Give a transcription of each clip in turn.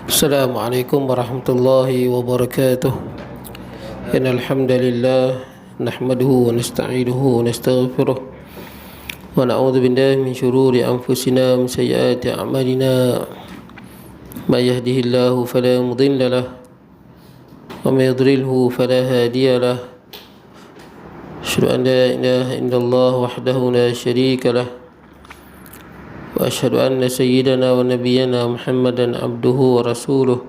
Assalamualaikum warahmatullahi wabarakatuh. Innal hamdalillah nahmaduhu wa nasta'inuhu wa nastaghfiruh wa na'udzu billahi min shururi anfusina wa min sayyiati a'malina. May yahdihillahu fala mudilla lahu wa may yudlilhu fala hadiya lahu. Asyhadu an la ilaha illallah wahdahu la syarika lahu wa asyhadu anna sayyidana wa nabiyyana Muhammadan abduhu wa rasuluh.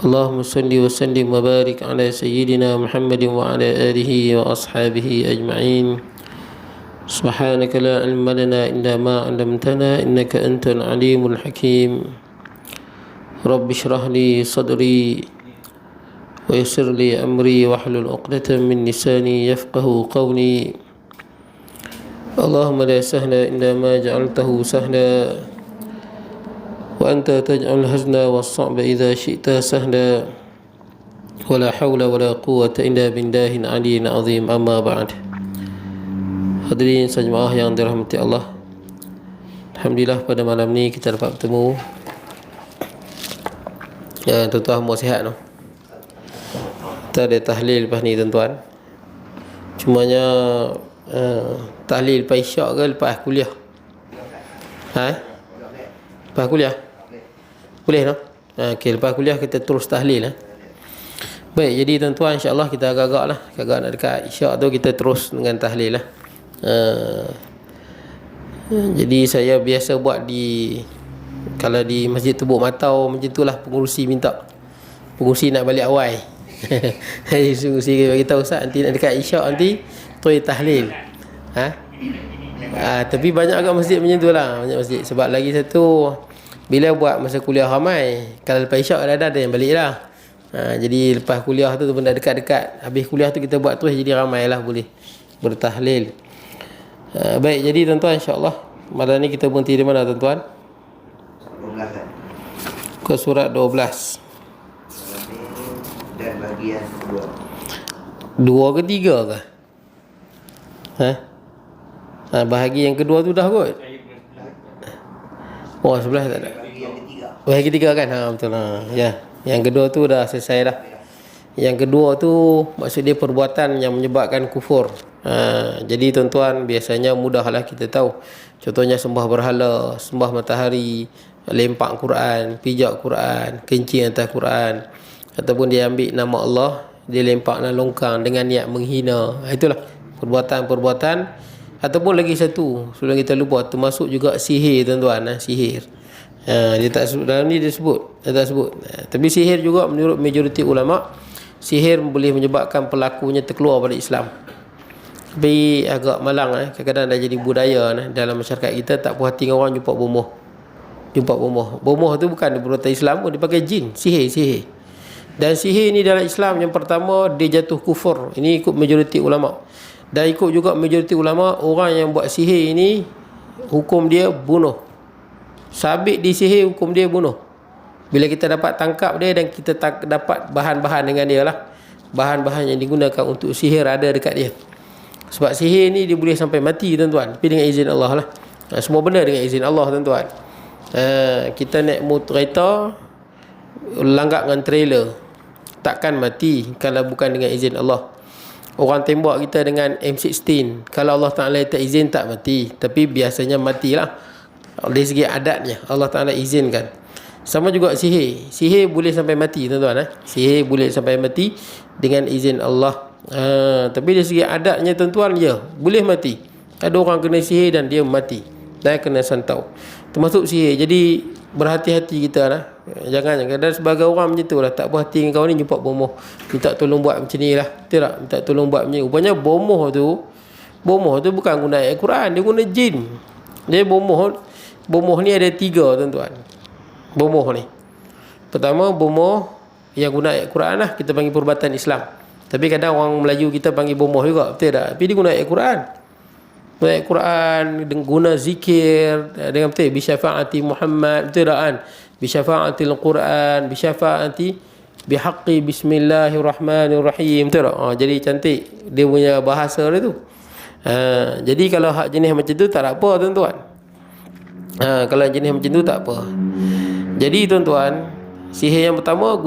Allahumma salli wa sallim wa barik ala sayyidina Muhammadin wa ala alihi wa ashabihi ajma'in. Subhanaka la ilma lana illa ma 'allamtana innaka antal alimul hakim. Rabbi shrah li sadri wa yassir li amri wahlul 'uqdatam min lisani yafqahu qawli. Allahumma la sahla illa ma ja'altahu sahla wa anta taj'al hazna was-sa'ba idza syi'ta sahla wa la hawla wa la quwwata illa billahil 'aliyyil 'azim. Amma ba'd. Hadirin sejemaah yang dirahmati Allah, alhamdulillah pada malam ni kita dapat bertemu. Ya, tuan-tuan mau sihat no? Kita ada tahlil lepas ni tuan-tuan. Cumanya tahlil lepas isyak ke lepas kuliah? Lepas kuliah? Boleh no? Okey, lepas kuliah kita terus tahlil. Baik, jadi tuan-tuan insya-Allah kita agak-agak lah, agak nak dekat isyak tu kita terus dengan tahlil lah. Jadi saya biasa buat kalau di Masjid Tebuk Matau macam tu lah, pengurusi minta. Pengurusi nak balik awal. Jadi pengurusi bagi tahu Ustaz, nanti nak dekat isyak nanti tuai tahlil. Tapi banyak agak masjid macam tu lah, banyak masjid. Sebab lagi satu, bila buat masa kuliah ramai, kalau lepas isyak ada yang balik lah. Jadi lepas kuliah tu benda dekat-dekat, habis kuliah tu kita buat terus, jadi ramai lah boleh bertahlil. Baik, jadi tuan-tuan insya-Allah malam ni kita berhenti di mana tuan-tuan? 12 ke surat 12. Dan bahagian kedua. Dua ke tiga ke? Bahagi yang kedua tu dah kot. Oh, sebelah tak ada. Bahagi ketiga kan? Betul lah. Ya, yang kedua tu dah selesai dah. Yang kedua tu maksud dia perbuatan yang menyebabkan kufur. Jadi tuan-tuan biasanya mudahlah kita tahu. Contohnya sembah berhala, sembah matahari, lempak Quran, pijak Quran, kencing atas Quran, ataupun dia ambil nama Allah, dia lempak dalam longkang dengan niat menghina. Itulah perbuatan-perbuatan. Ataupun lagi satu, sebelum kita lupa, termasuk juga sihir tuan-tuan. Sihir. Dia tak sebut dalam ni, dia tak sebut. Tapi sihir juga menurut majoriti ulama, sihir boleh menyebabkan pelakunya terkeluar dari Islam. Tapi agak malang kadang-kadang dah jadi budaya dalam masyarakat kita, tak puas hati dengan orang jumpa bomoh. Bomoh tu bukan perbuatan Islam pun, dia pakai jin, sihir. Dan sihir ni dalam Islam, yang pertama dia jatuh kufur. Ini ikut majoriti ulama. Dan ikut juga majoriti ulama, orang yang buat sihir ini hukum dia bunuh. Sabit di sihir, hukum dia bunuh. Bila kita dapat tangkap dia dan kita dapat bahan-bahan dengan dia lah, bahan-bahan yang digunakan untuk sihir ada dekat dia. Sebab sihir ni dia boleh sampai mati tuan-tuan, tapi dengan izin Allah lah. Semua benda dengan izin Allah tuan-tuan. Kita naik motor kereta, langgak dengan trailer, takkan mati kalau bukan dengan izin Allah. Orang tembak kita dengan M16, kalau Allah Ta'ala tak izin tak mati, tapi biasanya matilah. Dari segi adatnya Allah Ta'ala izinkan. Sama juga sihir. Sihir boleh sampai mati tuan-tuan. Sihir boleh sampai mati dengan izin Allah. Tapi dari segi adatnya tuan-tuan, ya, boleh mati. Ada orang kena sihir dan dia mati, dan kena santau, termasuk sihir. Jadi berhati-hati kita lah. Jangan sebagai orang macam tu lah, tak berhati dengan kawan ni, jumpa bomoh, minta tolong buat macam ni lah. Betul tak? Minta tolong buat macam ni. Rupanya bomoh tu bukan guna ayat Quran, dia guna jin. Dia bomoh ni ada 3 tuan-tuan. Bomoh ni, pertama bomoh yang guna ayat Quran lah, kita panggil perubatan Islam. Tapi kadang orang Melayu kita panggil bomoh juga, betul tak? Tapi dia guna ayat Quran. Ayat Quran, guna zikir dengan betul, bisyafaati Muhammad, betul tak kan? Bisyafaatil Quran, bisyafaati bihaqqi bismillahirrahmanirrahim, betul tak? Jadi cantik dia punya bahasa dia tu. Jadi kalau hak jenis macam tu tak apa tuan-tuan. Kalau jenis macam tu tak apa. Jadi tuan-tuan, sihir yang pertama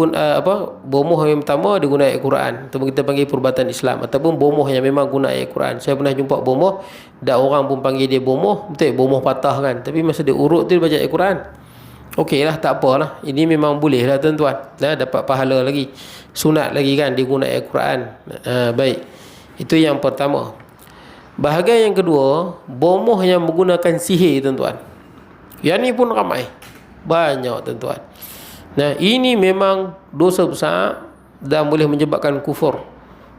bomoh yang pertama dia guna ayat Quran, ataupun kita panggil perubatan Islam, ataupun bomoh yang memang guna ayat Quran. Saya pernah jumpa bomoh, dak orang pun panggil dia bomoh, betul bomoh patah kan, tapi masa dia urut tu dia baca ayat Quran. Okeylah, tak apalah. Ini memang boleh lah tuan-tuan. Dapat pahala lagi. Sunat lagi kan dia guna ayat Quran. Baik. Itu yang pertama. Bahagian yang kedua, bomoh yang menggunakan sihir tuan-tuan. Yang ni pun ramai. Banyak tuan-tuan. Nah, ini memang dosa besar dan boleh menyebabkan kufur.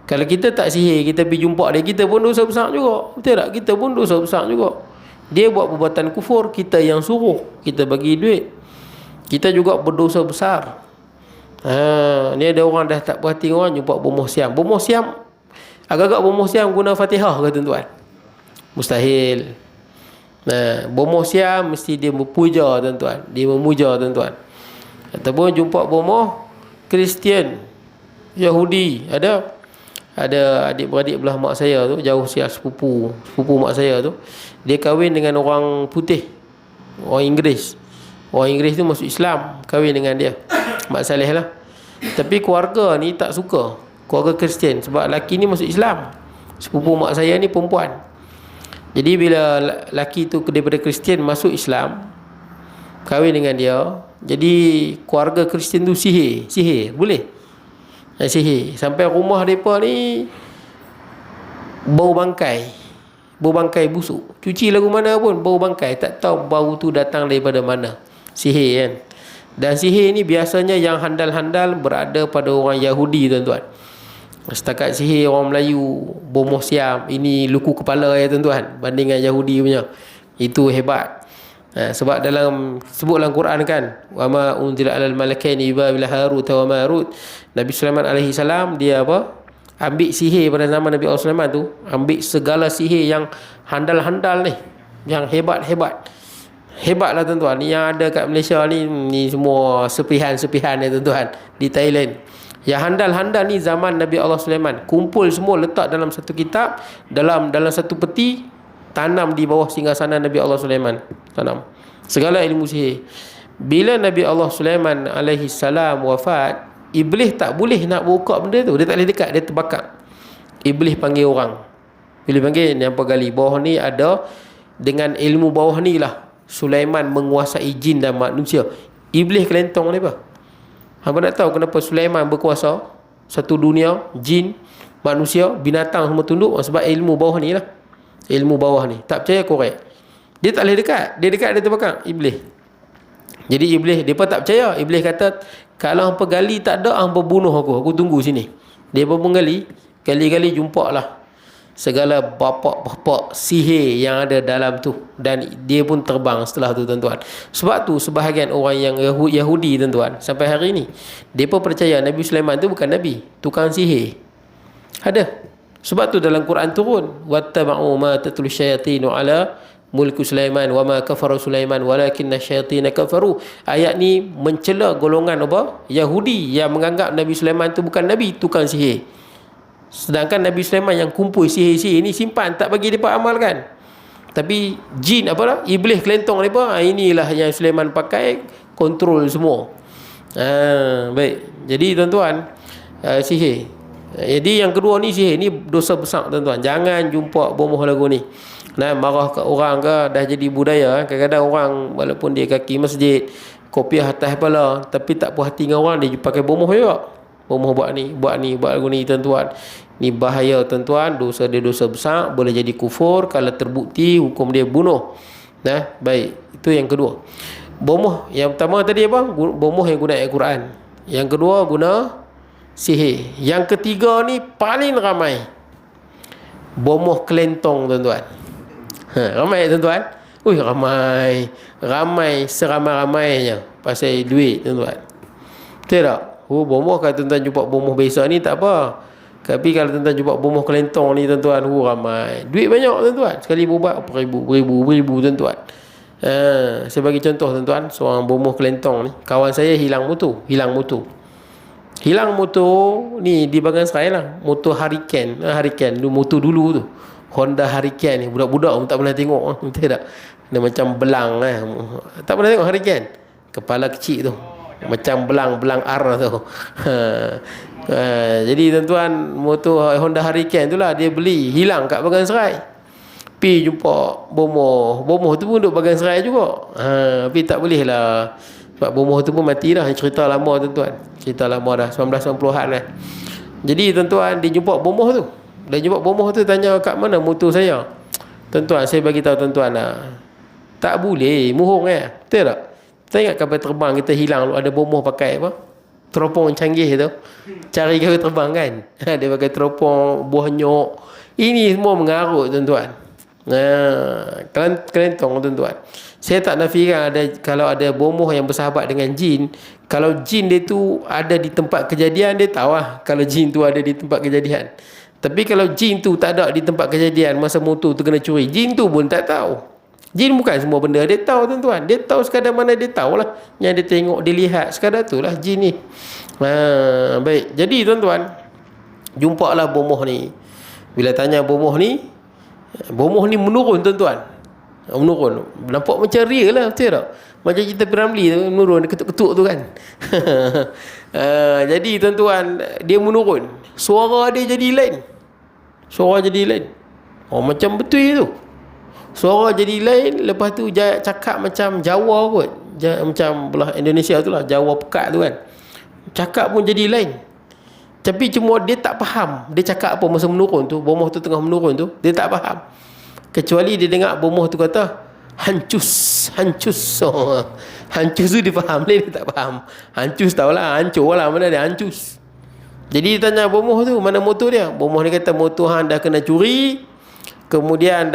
Kalau kita tak sihir, kita pergi jumpa dia, kita pun dosa besar juga. Betul tak? Kita pun dosa besar juga. Dia buat perbuatan kufur, kita yang suruh, kita bagi duit. Kita juga berdosa besar. Ni ada orang dah tak perhati orang jumpa bomoh siam. Bomoh siam, agak-agak bomoh siam guna Fatihah ke tuan-tuan? Mustahil. Bomoh siam mesti dia berpuja tuan-tuan, dia memuja tuan-tuan. Ataupun jumpa bomoh Kristian, Yahudi, ada adik-beradik belah mak saya tu, jauh siap sepupu mak saya tu, dia kahwin dengan orang putih, orang Inggeris. Orang Inggeris tu masuk Islam, kahwin dengan dia, mak saleh lah. Tapi keluarga ni tak suka, keluarga Kristian, sebab laki ni masuk Islam. Sepupu mak saya ni perempuan. Jadi bila laki tu daripada Kristian masuk Islam, kahwin dengan dia, jadi keluarga Kristian tu sihir boleh. Sihir sampai rumah mereka ni bau bangkai busuk. Cuci lagu mana pun bau bangkai, tak tahu bau tu datang daripada mana. Sihir kan. Dan sihir ni biasanya yang handal-handal berada pada orang Yahudi tuan-tuan. Setakat sihir orang Melayu, bomoh siam, ini luku kepala ya tuan-tuan, bandingan Yahudi punya. Itu hebat. Sebab sebut dalam Quran kan, wa ma unzila alal malakaini Babil Harut wa Marut. Nabi Sulaiman alaihi salam dia ambil sihir pada zaman Nabi Allah Sulaiman tu, ambil segala sihir yang handal-handal ni, yang hebat-hebat. Hebatlah tuan-tuan. Ni yang ada kat Malaysia ni semua sepihan-sepihan ya tuan-tuan, di Thailand. Yang handal-handal ni zaman Nabi Allah Sulaiman, kumpul semua, letak dalam satu kitab, dalam satu peti, tanam di bawah singgasana Nabi Allah Sulaiman. Tanam segala ilmu sihir. Bila Nabi Allah Sulaiman alaihi salam wafat, Iblis tak boleh nak buka benda tu, dia tak boleh dekat, dia terbakar. Iblis panggil orang. Bila panggil, ni apa gali bawah ni ada, dengan ilmu bawah ni lah Sulaiman menguasai jin dan manusia. Iblis kelentong ni apa? Hangpa nak tahu kenapa Sulaiman berkuasa satu dunia, jin, manusia, binatang semua tunduk? Sebab ilmu bawah ni lah. Ilmu bawah ni. Tak percaya, korek. Dia tak boleh dekat. Dia dekat, dia terbakar. Iblis. Jadi Iblis, dia pun tak percaya. Iblis kata, kalau hangpa gali tak ada, hangpa bunuh aku tunggu sini. Dia pun gali jumpa lah segala bapak-bapak sihir yang ada dalam tu, dan dia pun terbang setelah tu tuan-tuan. Sebab tu sebahagian orang yang Yahudi tuan-tuan, sampai hari ni dia pun percaya Nabi Sulaiman tu bukan Nabi, tukang sihir. Ada. Sebab tu dalam Quran turun, wattaba'u ma tatlu syayatinu ala mulku Sulaiman wa ma kafara Sulaiman walakinna syayatina kafaru. Ayat ni mencela golongan Yahudi yang menganggap Nabi Sulaiman tu bukan Nabi, tukang sihir. Sedangkan Nabi Sulaiman yang kumpul sihir-sihir ni simpan, tak bagi mereka amalkan. Tapi jin Iblis kelentong mereka, inilah yang Sulaiman pakai, kontrol semua. Baik. Jadi tuan-tuan, sihir. Jadi yang kedua ni, sihir ni dosa besar tuan-tuan. Jangan jumpa bomoh lagu ni. Marah ke orang ke, dah jadi budaya. Kadang-kadang orang walaupun dia kaki masjid, kopiah atas kepala, tapi tak puas hati dengan orang, dia pakai bomoh juga. Bomoh buat lagu ni tuan-tuan. Ni bahaya tuan-tuan, dosa dia dosa besar, boleh jadi kufur. Kalau terbukti, hukum dia bunuh. Baik, itu yang kedua. Bomoh yang pertama tadi apa? Bomoh yang guna ayat Quran. Yang kedua guna sihir. Yang ketiga ni paling ramai, bomoh kelentong tuan-tuan. Ramai tuan-tuan. Ramai seramai-ramainya pasal duit tuan-tuan. Betul tak? Bomoh, kalau tuan-tuan jumpa bomoh biasa ni tak apa. Tapi kalau tuan-tuan jumpa bomoh kelentong ni tuan-tuan, ramai. Duit banyak tuan-tuan. Sekali buat beribu tuan-tuan. Saya bagi contoh tuan-tuan, seorang bomoh kelentong ni, kawan saya hilang motor ni di Bagan Serai lah. Motor Hurricane motor dulu tu, Honda Hurricane ni. Budak-budak pun tak pernah tengok. Betul tak? Dia macam belang tak pernah tengok Hurricane. kepala kecil tu, macam belang ar tu. Jadi tuan-tuan, motor Honda Hurricane tu lah dia beli, hilang kat Bagan Serai. Pi jumpa bomoh tu pun duduk Bagan Serai juga. Tapi tak boleh lah, sebab bomoh tu pun mati dah. Cerita lama tuan-tuan, cerita lama dah, 1990-an lah. Jadi tuan-tuan, dia jumpa bomoh tu. Dia jumpa bomoh tu, tanya kat mana motor saya. Tuan-tuan, saya bagi tahu tuan-tuan lah, tak boleh mohong betul tak? Kita ingat kapal terbang kita hilang, ada bomoh pakai apa, teropong canggih tu, cari kapal terbang kan. Dia pakai teropong buah nyok. Ini semua mengarut tuan-tuan. Kelentong tuan-tuan. Saya tak nafikan kalau ada bomoh yang bersahabat dengan jin. Kalau jin dia tu ada di tempat kejadian, dia tahu lah kalau jin tu ada di tempat kejadian. Tapi kalau jin tu tak ada di tempat kejadian masa motor tu kena curi, jin tu pun tak tahu. Jin bukan semua benda dia tahu tuan-tuan. Dia tahu sekadar mana dia tahulah. Yang dia tengok, dia lihat, sekadar tu lah jin ni. Baik. Jadi tuan-tuan, jumpalah bomoh ni. Bila tanya bomoh ni menurun tuan-tuan. Menurun. Nampak macam real lah, betul tak? Macam cerita Piramli tu, menurun, dia ketuk-ketuk tu kan. Jadi tuan-tuan, dia menurun. Suara dia jadi lain. Suara jadi lain. Macam betul tu. Suara jadi lain. Lepas tu cakap macam Jawa kot, macam belah Indonesia tu lah, Jawa pekat tu kan. Cakap pun jadi lain. Tapi cuma dia tak faham dia cakap apa masa menurun tu. Bomoh tu tengah menurun tu, dia tak faham. Kecuali dia dengar bomoh tu kata hancus. Hancus tu dia faham, dia tak faham. Hancus tahulah, hancur lah, mana dia hancus. Jadi dia tanya bomoh tu, mana motor dia. Bomoh dia kata motor hang dah kena curi. Kemudian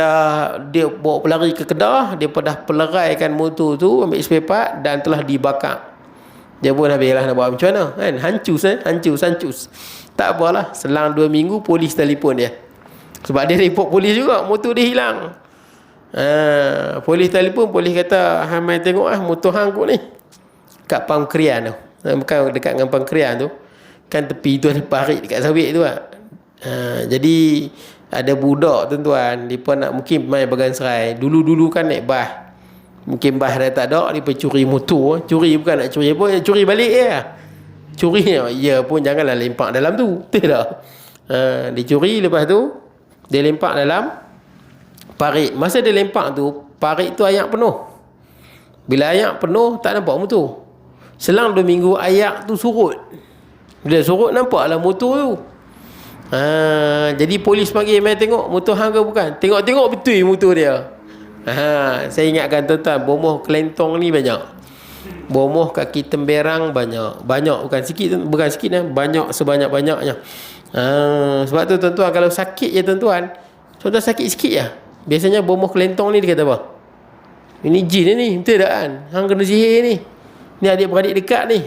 dia bawa pelari ke Kedah. Dia dah peleraikan motor tu, ambil spare part dan telah dibakar. Dia pun habislah nak buat macam mana kan. Hancus. Tak apalah, selang 2 minggu polis telefon dia. Sebab dia report polis juga, motor dia hilang. Polis telefon, polis kata, hang mai tengok motor hang kot ni kat Pam Krian tu. Bukan dekat dengan Pam Krian tu kan, tepi tu ada parit dekat sawit tu lah. Jadi ada budak tuan-tuan, dia pun nak mungkin main Bagan Serai. Dulu kan naik bas, mungkin bas dah tak ada, dia pun curi motor. Curi bukan nak curi apa, curi balik curi ya pun janganlah lempak dalam tu, betul tak? Dia curi, lepas tu dia lempak dalam parit. Masa dia lempak tu, parit tu ayak penuh. Bila ayak penuh, tak nampak motor. Selang 2 minggu ayak tu surut. Bila surut, nampaklah motor tu. Jadi polis panggil, mai tengok motor hang ke bukan. Tengok betul motor dia. Saya ingatkan tuan-tuan, bomoh kelentong ni banyak. Bomoh kaki temberang banyak. Bukan sikit banyak, sebanyak-banyaknya. Sebab tu tuan-tuan, kalau sakit je tuan-tuan sakit sikit je. Biasanya bomoh kelentong ni dia kata apa? Ini jin ni, betul tak kan? Hang kena sihir ni. Ni adik-beradik dekat ni.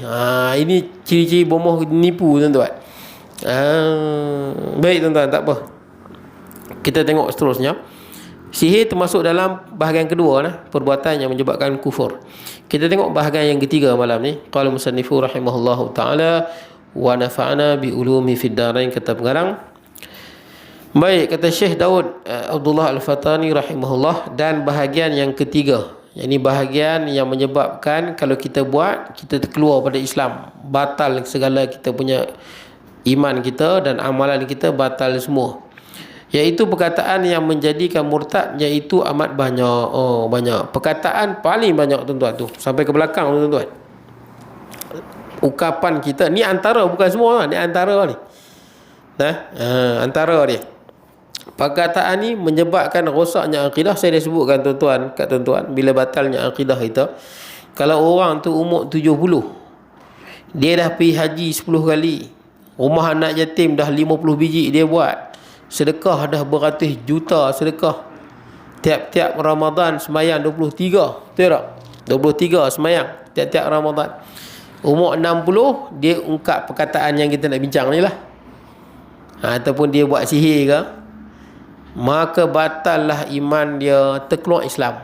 Ini ciri-ciri bomoh nipu tuan-tuan. Baik tuan-tuan, tak apa. Kita tengok seterusnya. Sihir termasuk dalam bahagian kedua lah, perbuatan yang menyebabkan kufur. Kita tengok bahagian yang ketiga malam ni. Qala musannifu rahimahullahu ta'ala wa nafa'ana bi ulumi fid darain, kata pengarang. Baik, kata Syekh Daud Abdullah Al-Fatani rahimahullah, dan bahagian yang ketiga, ini bahagian yang menyebabkan kalau kita buat, kita terkeluar pada Islam, batal segala kita punya iman kita dan amalan kita batal semua. Iaitu perkataan yang menjadikan murtad, iaitu amat banyak. Banyak. Perkataan paling banyak tuan-tuan tu, sampai ke belakang tuan-tuan. Ukapan kita ni antara, bukan semua, ni antara ni. Antara dia. Perkataan ni menyebabkan rosaknya akidah. Saya dah sebutkan tuan-tuan, kat tuan-tuan, bila batalnya akidah kita. Kalau orang tu umur 70, dia dah pergi haji 10 kali, rumah anak yatim dah 50 biji dia buat, sedekah dah beratus juta sedekah, tiap-tiap Ramadan semayang 23, betul tak? 23 semayang tiap-tiap Ramadan. Umur 60 dia ungkap perkataan yang kita nak bincang ni lah, ataupun dia buat sihir ke, maka batallah iman dia, terkeluar Islam.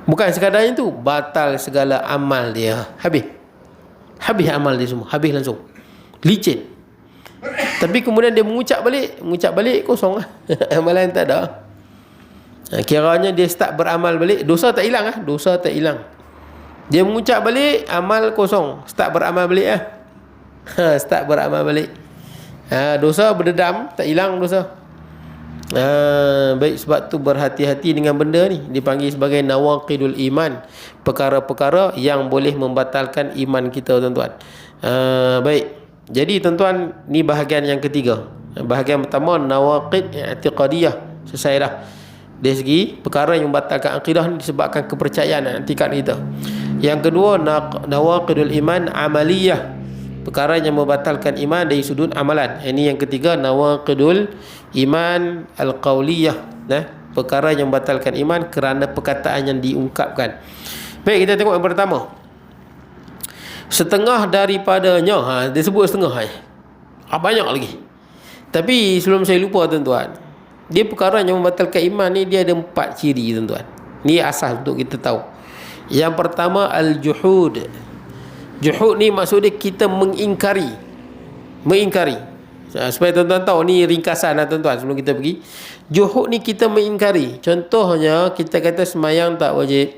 Bukan sekadar itu, batal segala amal dia. Habis amal dia semua, habis langsung, licin. Tapi kemudian dia mengucap balik kosong lah. Amalan tak ada. Kiranya dia start beramal balik, dosa tak hilang. Dosa tak hilang. Dia mengucap balik, amal kosong. Start beramal balik lah. Start beramal balik. Dosa berdedam, tak hilang dosa. Baik, sebab tu berhati-hati dengan benda ni. Dipanggil sebagai nawaqidul iman. Perkara-perkara yang boleh membatalkan iman kita, tuan-tuan. Baik. Jadi, tuan-tuan, ni bahagian yang ketiga. Bahagian pertama, nawaqid i'tiqadiyah. Selesai dah. Dari segi perkara yang membatalkan akidah ni disebabkan kepercayaan i'tikad kita. Yang kedua, nawaqidul iman amaliyah. Perkara yang membatalkan iman dari sudut amalan. Ini yang ketiga, nawaqidul iman al-qawliyah. Perkara yang membatalkan iman kerana perkataan yang diungkapkan. Baik, kita tengok yang pertama. Setengah daripadanya, dia sebut setengah. Banyak lagi. Tapi sebelum saya lupa, tuan-tuan, dia perkara yang membatalkan iman ni, dia ada 4 ciri, tuan-tuan. Ni asas untuk kita tahu. Yang pertama, al-juhud. Juhud ni maksud dia kita mengingkari. Supaya tuan-tuan tahu, ni ringkasan lah, tuan-tuan, sebelum kita pergi. Juhud ni kita mengingkari. Contohnya, kita kata semayang tak wajib.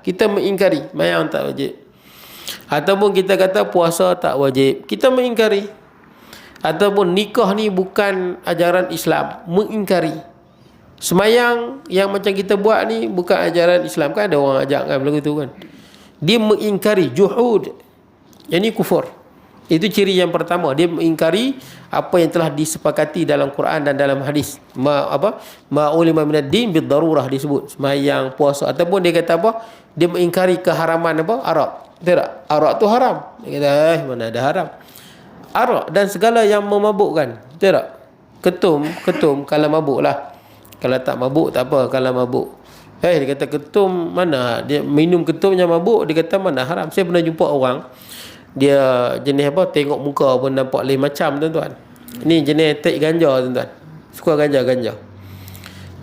Kita mengingkari semayang tak wajib. Ataupun kita kata puasa tak wajib. Kita mengingkari. Ataupun nikah ni bukan ajaran Islam, mengingkari. Semayang yang macam kita buat ni bukan ajaran Islam. Kan ada orang ajak kan benda tu kan. Dia mengingkari, juhud. Yang ni kufur. Itu ciri yang pertama. Dia mengingkari apa yang telah disepakati dalam Quran dan dalam hadis. Ma'ulima minad din bid-darurah disebut. Semayang, puasa. Ataupun dia kata apa? Dia mengingkari keharaman apa? Arak. Betul tak? Arak tu haram. Dia kata, mana ada haram. Arak dan segala yang memabukkan. Betul tak? Ketum kalau mabuk lah. Kalau tak mabuk tak apa, kalau mabuk. Dia kata ketum mana? Dia minum ketum yang mabuk, dia kata mana haram. Saya pernah jumpa orang, dia jenis apa, tengok muka pun nampak lain macam, tuan-tuan. Ni jenis take ganja, tuan-tuan. Suka ganja.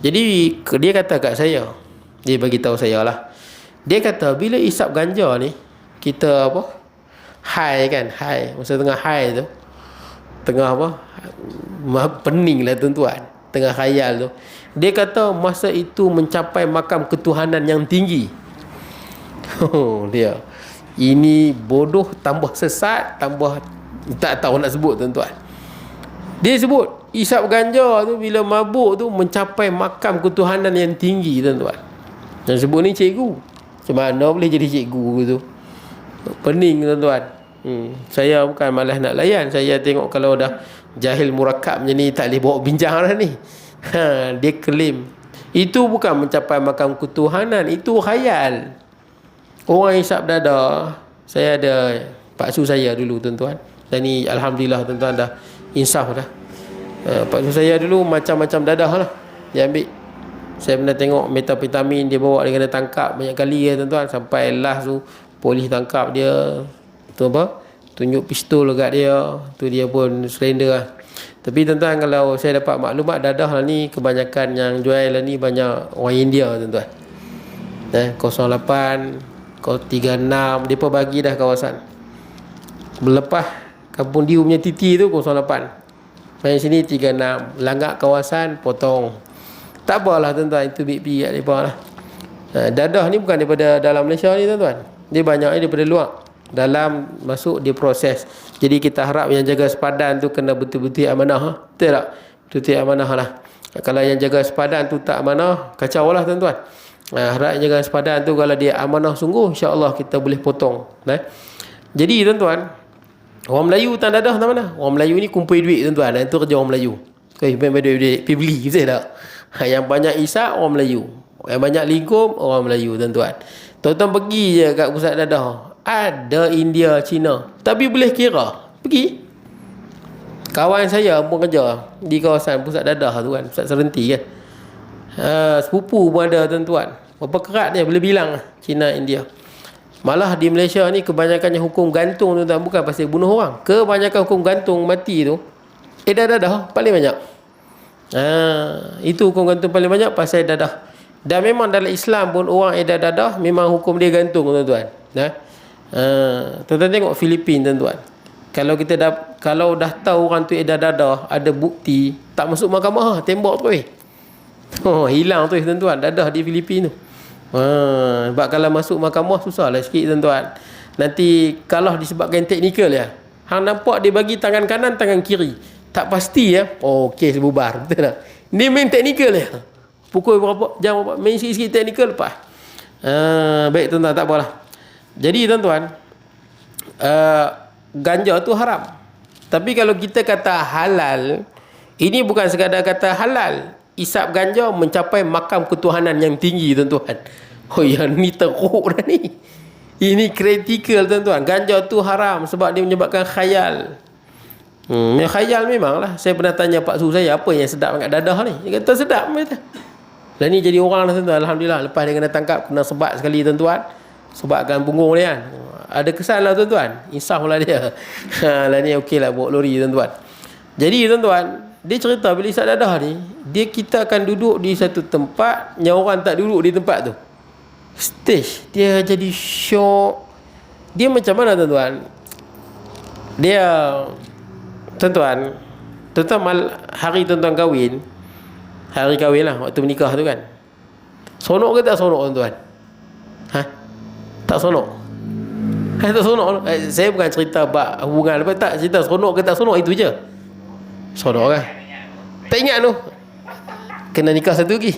Jadi dia kata kat saya, dia bagi tahu saya lah. Dia kata bila isap ganja ni, kita apa? High kan, masa tengah high tu, tengah apa, pening lah, tuan-tuan, tengah khayal tu, dia kata masa itu mencapai makam ketuhanan yang tinggi. Dia ini bodoh tambah sesat, tambah tak tahu nak sebut, tuan-tuan. Dia sebut isap ganja tu bila mabuk tu mencapai makam ketuhanan yang tinggi, tuan-tuan. Yang sebut ni cikgu. Macam mana boleh jadi cikgu tu? Pening, tuan-tuan. Saya bukan malas nak layan. Saya tengok kalau dah jahil murakab macam ni, tak boleh bawa bincang dah ni. Dia claim itu bukan mencapai makam ketuhanan, itu khayal. Orang hisap dada. Saya ada paksu saya dulu, tuan-tuan. Dan ni alhamdulillah, tuan-tuan, dah insaf dah. Paksu saya dulu macam-macam dadah lah dia ambil. Saya pernah tengok metapetamin dia bawa, dia kena tangkap banyak kali ya, tuan-tuan. Sampai last tu polis tangkap dia, tu apa, tunjuk pistol dekat dia. Tu dia pun surrender lah. Tapi tuan-tuan, kalau saya dapat maklumat, dadah lah ni kebanyakan yang jual lah ni banyak orang India, tuan-tuan. 08, 36, dia pun bagi dah kawasan. Lepas Kampung Diu punya titi tu 08, main sini 36, langgar kawasan potong. Tak apalah, tuan-tuan, itu big-big kat mereka lah. Dadah ni bukan daripada dalam Malaysia ni, tuan-tuan. Dia banyaknya daripada luar. Dalam masuk dia proses. Jadi kita harap yang jaga sepadan tu kena betul-betul amanah. Betul tak? Betul-betul amanah lah. Kalau yang jaga sepadan tu tak amanah, kacau lah, tuan-tuan. Harap yang jaga sepadan tu kalau dia amanah sungguh, insya-Allah kita boleh potong. Jadi tuan-tuan, orang Melayu tak dadah tak mana? Orang Melayu ni kumpul duit, tuan-tuan. Itu kerja orang Melayu. Duit pergi beli, betul tak? Yang banyak isap orang Melayu, yang banyak lingkup orang Melayu, tuan-tuan. Tuan-tuan pergi je kat pusat dadah, ada India, Cina, tapi boleh kira. Pergi. Kawan saya pun kerja di kawasan pusat dadah tu kan, pusat Serenti kan. Sepupu pun ada, tuan-tuan. Berapa kerat dia boleh bilang, Cina, India. Malah di Malaysia ni kebanyakannya hukum gantung, tuan-tuan, bukan pasal bunuh orang. Kebanyakan hukum gantung mati tu dadah paling banyak. Itu hukum gantung paling banyak pasal dadah. Dan memang dalam Islam pun orang edar dadah memang hukum dia gantung, tuan-tuan. Tuan-tuan tengok Filipin, tuan-tuan. Kalau dah tahu orang tu edar dadah, ada bukti, tak masuk mahkamah, tembak tu hilang tu, tuan-tuan, dadah di Filipin tu. Sebab kalau masuk mahkamah susahlah sikit tuan-tuan. Nanti kalau disebabkan teknikal ya, hang nampak dia bagi tangan kanan tangan kiri, tak pasti ya. Oh, kes bubar, betul tak? Ni main teknikal ya. Pukul berapa jam berapa, main sikit-sikit teknikal lepas. Baik tuan-tuan, tak apalah. Jadi tuan-tuan, ganja tu haram. Tapi kalau kita kata halal, ini bukan sekadar kata halal. Isap ganja mencapai makam ketuhanan yang tinggi tuan-tuan. Oh yang ni teruk dah ni. Ini kritikal tuan-tuan. Ganja tu haram sebab dia menyebabkan khayal. Khayal memanglah. Saya pernah tanya Pak Su saya, apa yang sedap kat dadah ni? Dia kata sedap. Dan ni jadi orang lah tuan-tuan. Alhamdulillah. Lepas dia kena tangkap, kena sebat sekali tuan-tuan. Sebatkan punggung dia kan. Ada kesan lah tuan-tuan. Insaf lah dia. Lah ni okey lah bawa lori tuan-tuan. Jadi tuan-tuan, dia cerita bila isap dadah ni, kita akan duduk di satu tempat yang orang tak duduk di tempat tu. Stage. Dia jadi syok. Dia macam mana tuan-tuan? Dia tuan-tuan hari tuan-tuan kahwin, hari kahwin lah, waktu menikah tu kan, sonok ke tak sonok tuan-tuan? Tak sonok? Tak sonok. Saya bukan cerita bab hubungan apa, tak, cerita sonok ke tak sonok, itu je. Sonok kan? Tak ingat tu. Kena nikah satu lagi.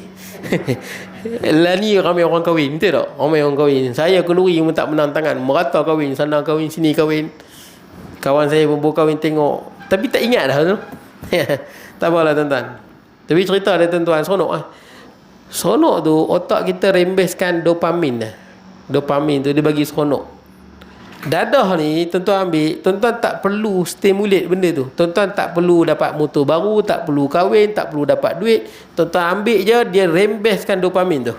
Lah ni ramai orang kahwin, betul tak? Ramai orang kahwin. Saya kenduri pun tak menang tangan, merata kahwin, sana kahwin, sini kahwin. Kawan saya pun kahwin tengok, tapi tak ingat dah tu. Tak apalah tuan-tuan. Tapi cerita dia tuan-tuan, sonok lah. Sonok tu otak kita rembeskan dopamin dah. Dopamin tu dia bagi seronok. Dadah ni tuan-tuan ambil, tuan-tuan tak perlu stimulate benda tu. Tuan-tuan tak perlu dapat motor baru, tak perlu kahwin, tak perlu dapat duit. Tuan-tuan ambil je, dia rembeskan dopamin tu.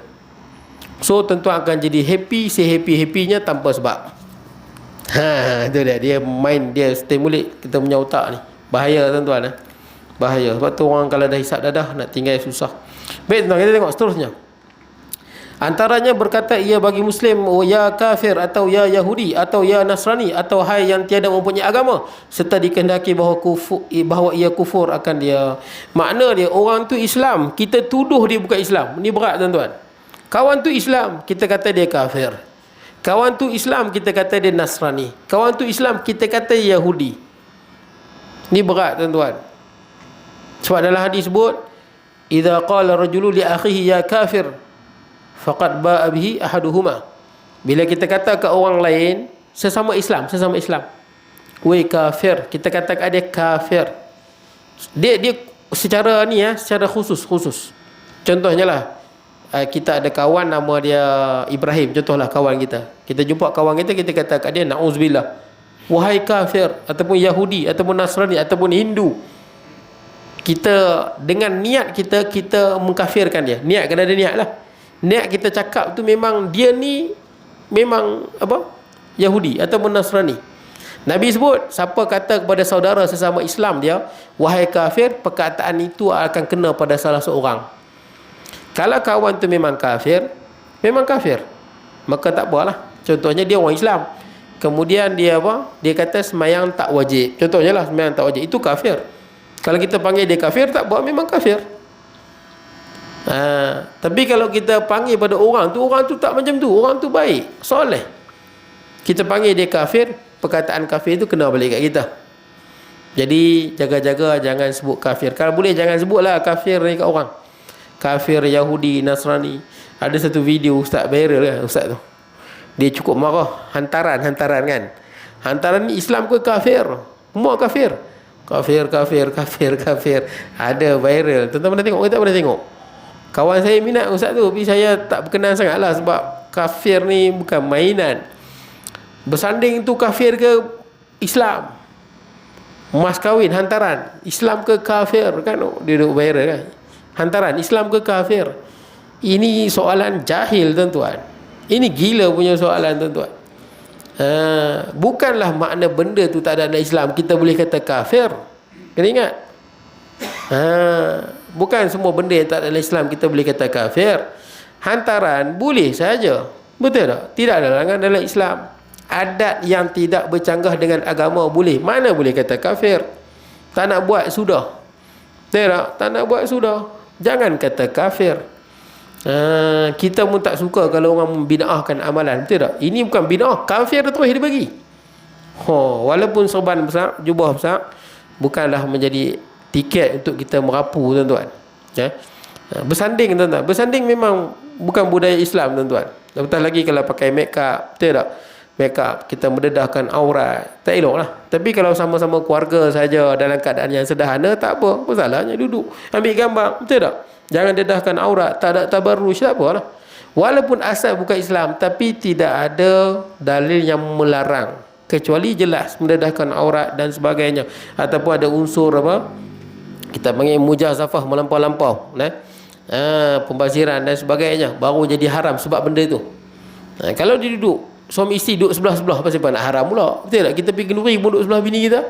So tuan-tuan akan jadi happy, happy-happynya tanpa sebab. Itu dia main, dia stimulate kita punya otak ni. Bahaya tuan-tuan. Bahaya. Sebab tu orang kalau dah hisap dadah nak tinggal susah. Baik tuan-tuan, kita tengok seterusnya. Antaranya berkata ia bagi Muslim, oh ya kafir, atau ya Yahudi, atau ya Nasrani, atau hai yang tiada mempunyai agama, serta dikehendaki bahawa ia kufur akan dia. Makna dia, orang tu Islam, kita tuduh dia bukan Islam. Ni berat tuan-tuan. Kawan tu Islam, kita kata dia kafir. Kawan tu Islam, kita kata dia Nasrani. Kawan tu Islam, kita kata dia Yahudi. Ni berat tuan-tuan. Sebab dalam hadis sebut, idza qala rajulu li akhihi ya kafir faqad ba'a bihi ahaduhuma. Bila kita kata ke orang lain sesama Islam, wei kafir, kita kata ke dia kafir. Dia secara ni secara khusus. Contohnya lah, kita ada kawan nama dia Ibrahim, contohlah kawan kita. Kita jumpa kawan kita, kita kata ke dia na'uzubillah, wahai kafir, ataupun Yahudi, ataupun Nasrani, ataupun Hindu. Kita dengan niat kita mengkafirkan dia. Niat kena ada niat lah. Niat kita cakap tu memang dia ni memang apa? Yahudi ataupun Nasrani. Nabi sebut, siapa kata kepada saudara sesama Islam dia, wahai kafir, perkataan itu akan kena pada salah seorang. Kalau kawan tu memang kafir, maka tak apalah. Contohnya dia orang Islam, kemudian dia apa? Dia kata semayang tak wajib. Contohnya lah, semayang tak wajib, itu kafir. Kalau kita panggil dia kafir, tak apa, memang kafir. Tapi kalau kita panggil pada orang tu tak macam tu, orang tu baik, soleh, kita panggil dia kafir, perkataan kafir tu kena balik kat kita. Jadi jaga-jaga jangan sebut kafir. Kalau boleh jangan sebutlah kafir ni kat orang. Kafir Yahudi, Nasrani. Ada satu video ustaz viral kan, ustaz tu. Dia cukup marah, hantaran kan. Hantaran ni Islam ke kafir? Semua kafir. Kafir. Ada viral. Tuan-tuan pernah tengok ke tak pernah tengok? Kawan saya minat ustaz tu, tapi saya tak berkenan sangat lah, sebab kafir ni bukan mainan. Bersanding tu kafir ke Islam, mas kahwin hantaran, Islam ke kafir kan, dia duduk viral kan, hantaran Islam ke kafir. Ini soalan jahil tuan-tuan, ini gila punya soalan tuan-tuan. Bukanlah makna benda tu tak ada dalam Islam kita boleh kata kafir, kena ingat. Bukan semua benda yang tak ada dalam Islam kita boleh kata kafir. Hantaran boleh saja, betul tak? Tidak ada larangan dalam Islam. Adat yang tidak bercanggah dengan agama boleh. Mana boleh kata kafir? Tak nak buat sudah, betul tak? Tak nak buat sudah, jangan kata kafir. Kita pun tak suka kalau orang membida'ahkan amalan. Betul tak? Ini bukan bida'ah, kafir terus dia bagi. Walaupun serban besar, jubah besar, bukanlah menjadi tiket untuk kita merapu, tuan-tuan. Bersanding, tuan-tuan. Bersanding memang bukan budaya Islam, tuan-tuan. Apatah lagi kalau pakai make up, betul tak? Make up, kita mendedahkan aurat, tak elok lah. Tapi kalau sama-sama keluarga saja dalam keadaan yang sederhana, tak apa salahnya duduk ambil gambar, betul tak? Jangan dedahkan aurat, tak ada tabarruj, tak apalah. Walaupun asal bukan Islam, tapi tidak ada dalil yang melarang, kecuali jelas mendedahkan aurat dan sebagainya, ataupun ada unsur apa kita panggil mujazafah, melampau-lampau, pembaziran dan sebagainya, baru jadi haram sebab benda itu. Kalau dia duduk suami isteri duduk sebelah-sebelah, pasal apa nak haram pula? Betul tak? Kita pergi kenduri pun duduk sebelah bini kita.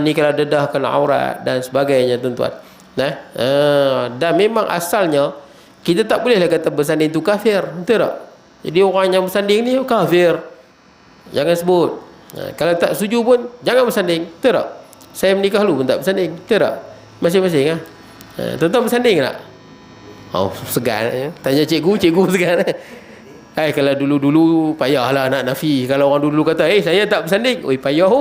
Ni kalau dedahkan aurat dan sebagainya, tuan-tuan. Dan memang asalnya kita tak bolehlah kata bersanding tu kafir, betul tak? Jadi orang yang bersanding ni kafir, jangan sebut. Kalau tak setuju pun jangan bersanding, betul tak? Saya menikah dulu pun tak bersanding, betul tak? Masing-masing tuan-tuan bersanding tak? Segan. Tanya cikgu segan. Kalau dulu-dulu payahlah nak nafi. Kalau orang dulu kata saya tak bersanding, payah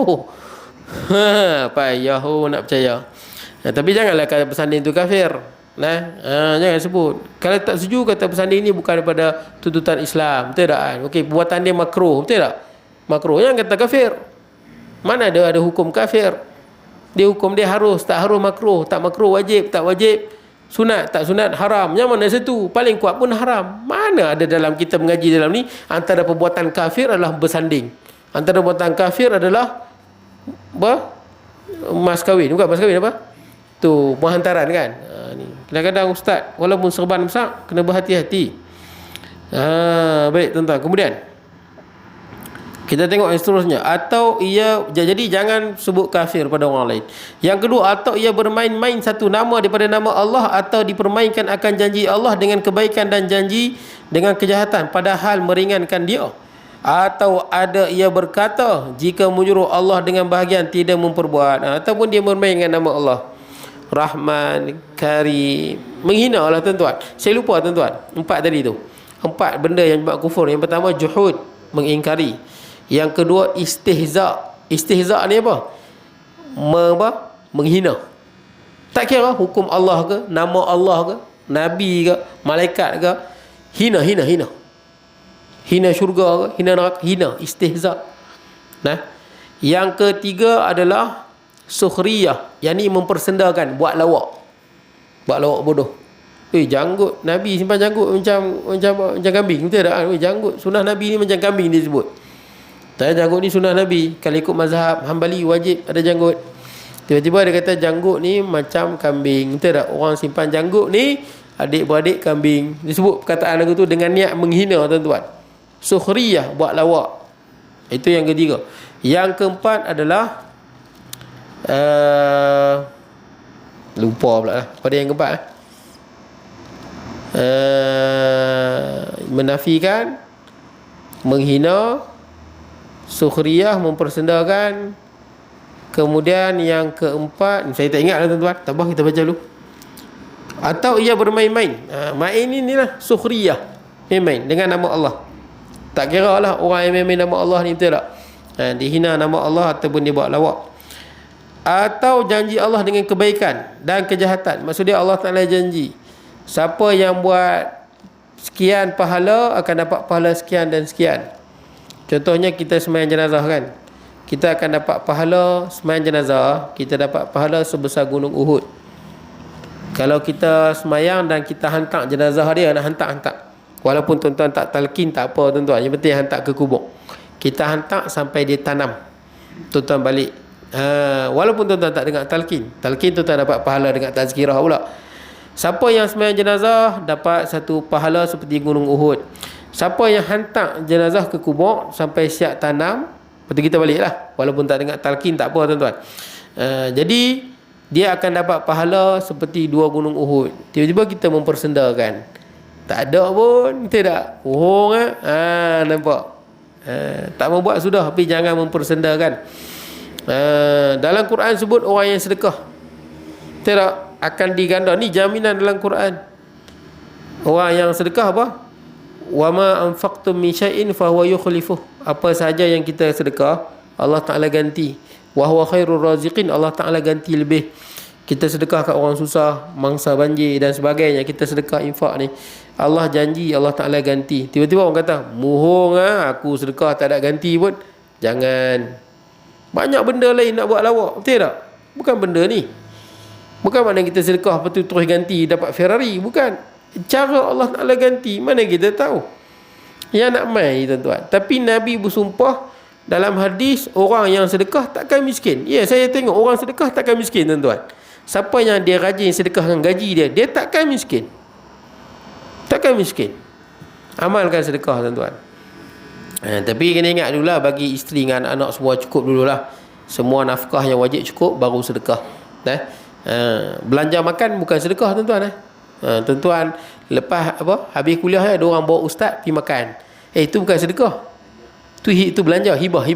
payah nak percaya. Tapi janganlah kata bersanding itu kafir. Jangan sebut. Kalau tak setuju kata bersanding ini bukan daripada tuntutan Islam, betul tak? Okey, perbuatan dia makruh, betul tak? Makruh, jangan kata kafir. Mana ada hukum kafir? Dia hukum dia harus, tak harus, makruh, tak makruh, wajib, tak wajib, sunat, tak sunat, haram. Yang mana satu? Paling kuat pun haram. Mana ada dalam kita mengaji dalam ni antara perbuatan kafir adalah bersanding. Antara perbuatan kafir adalah mas kahwin. Bukan mas kahwin, apa? Tu penghantaran kan. Ni kadang-kadang ustaz walaupun serban besar kena berhati-hati. Baik, tuan-tuan. Kemudian kita tengok yang seterusnya. Atau ia, jadi jangan sebut kafir pada orang lain. Yang kedua, atau ia bermain-main satu nama daripada nama Allah, atau dipermainkan akan janji Allah dengan kebaikan dan janji dengan kejahatan, padahal meringankan dia. Atau ada ia berkata jika menyuruh Allah dengan bahagian tidak memperbuat, ataupun dia bermain dengan nama Allah, Rahman, Karim, menghina lah, tuan-tuan. Saya lupa, tuan-tuan, 4 tadi tu, 4 benda yang menyebabkan kufur. Yang pertama juhud, mengingkari. Yang kedua istihza. Istihza ni apa? Menghina. Tak kira hukum Allah ke, nama Allah ke, Nabi ke, malaikat ke, hina syurga ke, hina neraka, hina, istihza. Yang ketiga adalah sukhriyah, yakni mempersendakan, buat lawak bodoh. Janggut Nabi, simpan janggut macam kambing, betul tak? Janggut sunnah Nabi ni macam kambing dia sebut. Janggut ni sunnah Nabi. Kalau ikut mazhab Hambali wajib ada janggut. Tiba-tiba dia kata janggut ni macam kambing, betul tak? Orang simpan janggut ni adik-beradik kambing. Dia sebut perkataan lagu tu dengan niat menghina, tuan-tuan. Sukhriyah, buat lawak. Itu yang ketiga. Yang keempat adalah lupa pula lah. Pada yang keempat menafikan, menghina, sukhriyah, mempersendakan. Kemudian yang keempat, saya tak ingat lah, tuan-tuan. Tak apa, kita baca dulu. Atau ia bermain-main. Main ni lah sukhriyah, main-main dengan nama Allah. Tak kira lah orang yang main-main nama Allah ni, betul tak? Dihina nama Allah ataupun dia buat lawak. Atau janji Allah dengan kebaikan dan kejahatan. Maksudnya Allah Ta'ala janji, siapa yang buat sekian pahala akan dapat pahala sekian dan sekian. Contohnya kita sembahyang jenazah kan, kita akan dapat pahala sembahyang jenazah, kita dapat pahala sebesar gunung Uhud. Kalau kita sembahyang dan kita hantar jenazah dia, nak hantar, walaupun tuan-tuan tak talqin tak apa, tuan-tuan, yang penting hantar ke kubur. Kita hantar sampai dia tanam, tuan-tuan balik. Walaupun tuan-tuan tak dengar talqin, tuan-tuan dapat pahala dengan tazkirah pula. Siapa yang sembahyang jenazah dapat satu pahala seperti gunung Uhud. Siapa yang hantar jenazah ke kubur sampai siap tanam, lepas tu kita balik lah, walaupun tak dengar talqin tak apa, tuan-tuan. Jadi dia akan dapat pahala seperti 2 gunung Uhud. Tiba-tiba kita mempersendakan, tak ada pun, kita tak bohong nampak. Tak mau buat sudah, tapi jangan mempersendakan. Dalam Quran sebut orang yang sedekah, tidak akan diganda. Ni jaminan dalam Quran. Orang yang sedekah apa? Wa ma anfaqtum min syai'in fa huwa yukhlifuh. Apa sahaja yang kita sedekah, Allah Taala ganti. Wa huwa khairur raziqin. Allah Taala ganti lebih. Kita sedekah kat orang susah, mangsa banjir dan sebagainya, kita sedekah infak ni, Allah janji Allah Taala ganti. Tiba-tiba orang kata, "Mohong aku sedekah tak ada ganti pun." Jangan. Banyak benda lain nak buat lawak. Betul tak? Bukan benda ni. Bukan makna kita sedekah lepas tu terus ganti dapat Ferrari. Bukan. Cara Allah Ta'ala ganti, mana kita tahu. Yang nak main, tuan-tuan. Tapi Nabi bersumpah dalam hadis, orang yang sedekah takkan miskin. Ya, saya tengok orang sedekah takkan miskin, tuan-tuan. Siapa yang dia rajin sedekah dengan gaji dia, dia takkan miskin. Takkan miskin. Amalkan sedekah, tuan-tuan. Tapi kena ingat dululah, bagi isteri dengan anak-anak semua cukup dululah. Semua nafkah yang wajib cukup, baru sedekah. Belanja makan bukan sedekah, tuan-tuan. Tuan-tuan, lepas habis kuliah ada orang bawa ustaz pergi makan. Itu bukan sedekah. Itu belanja, hibah.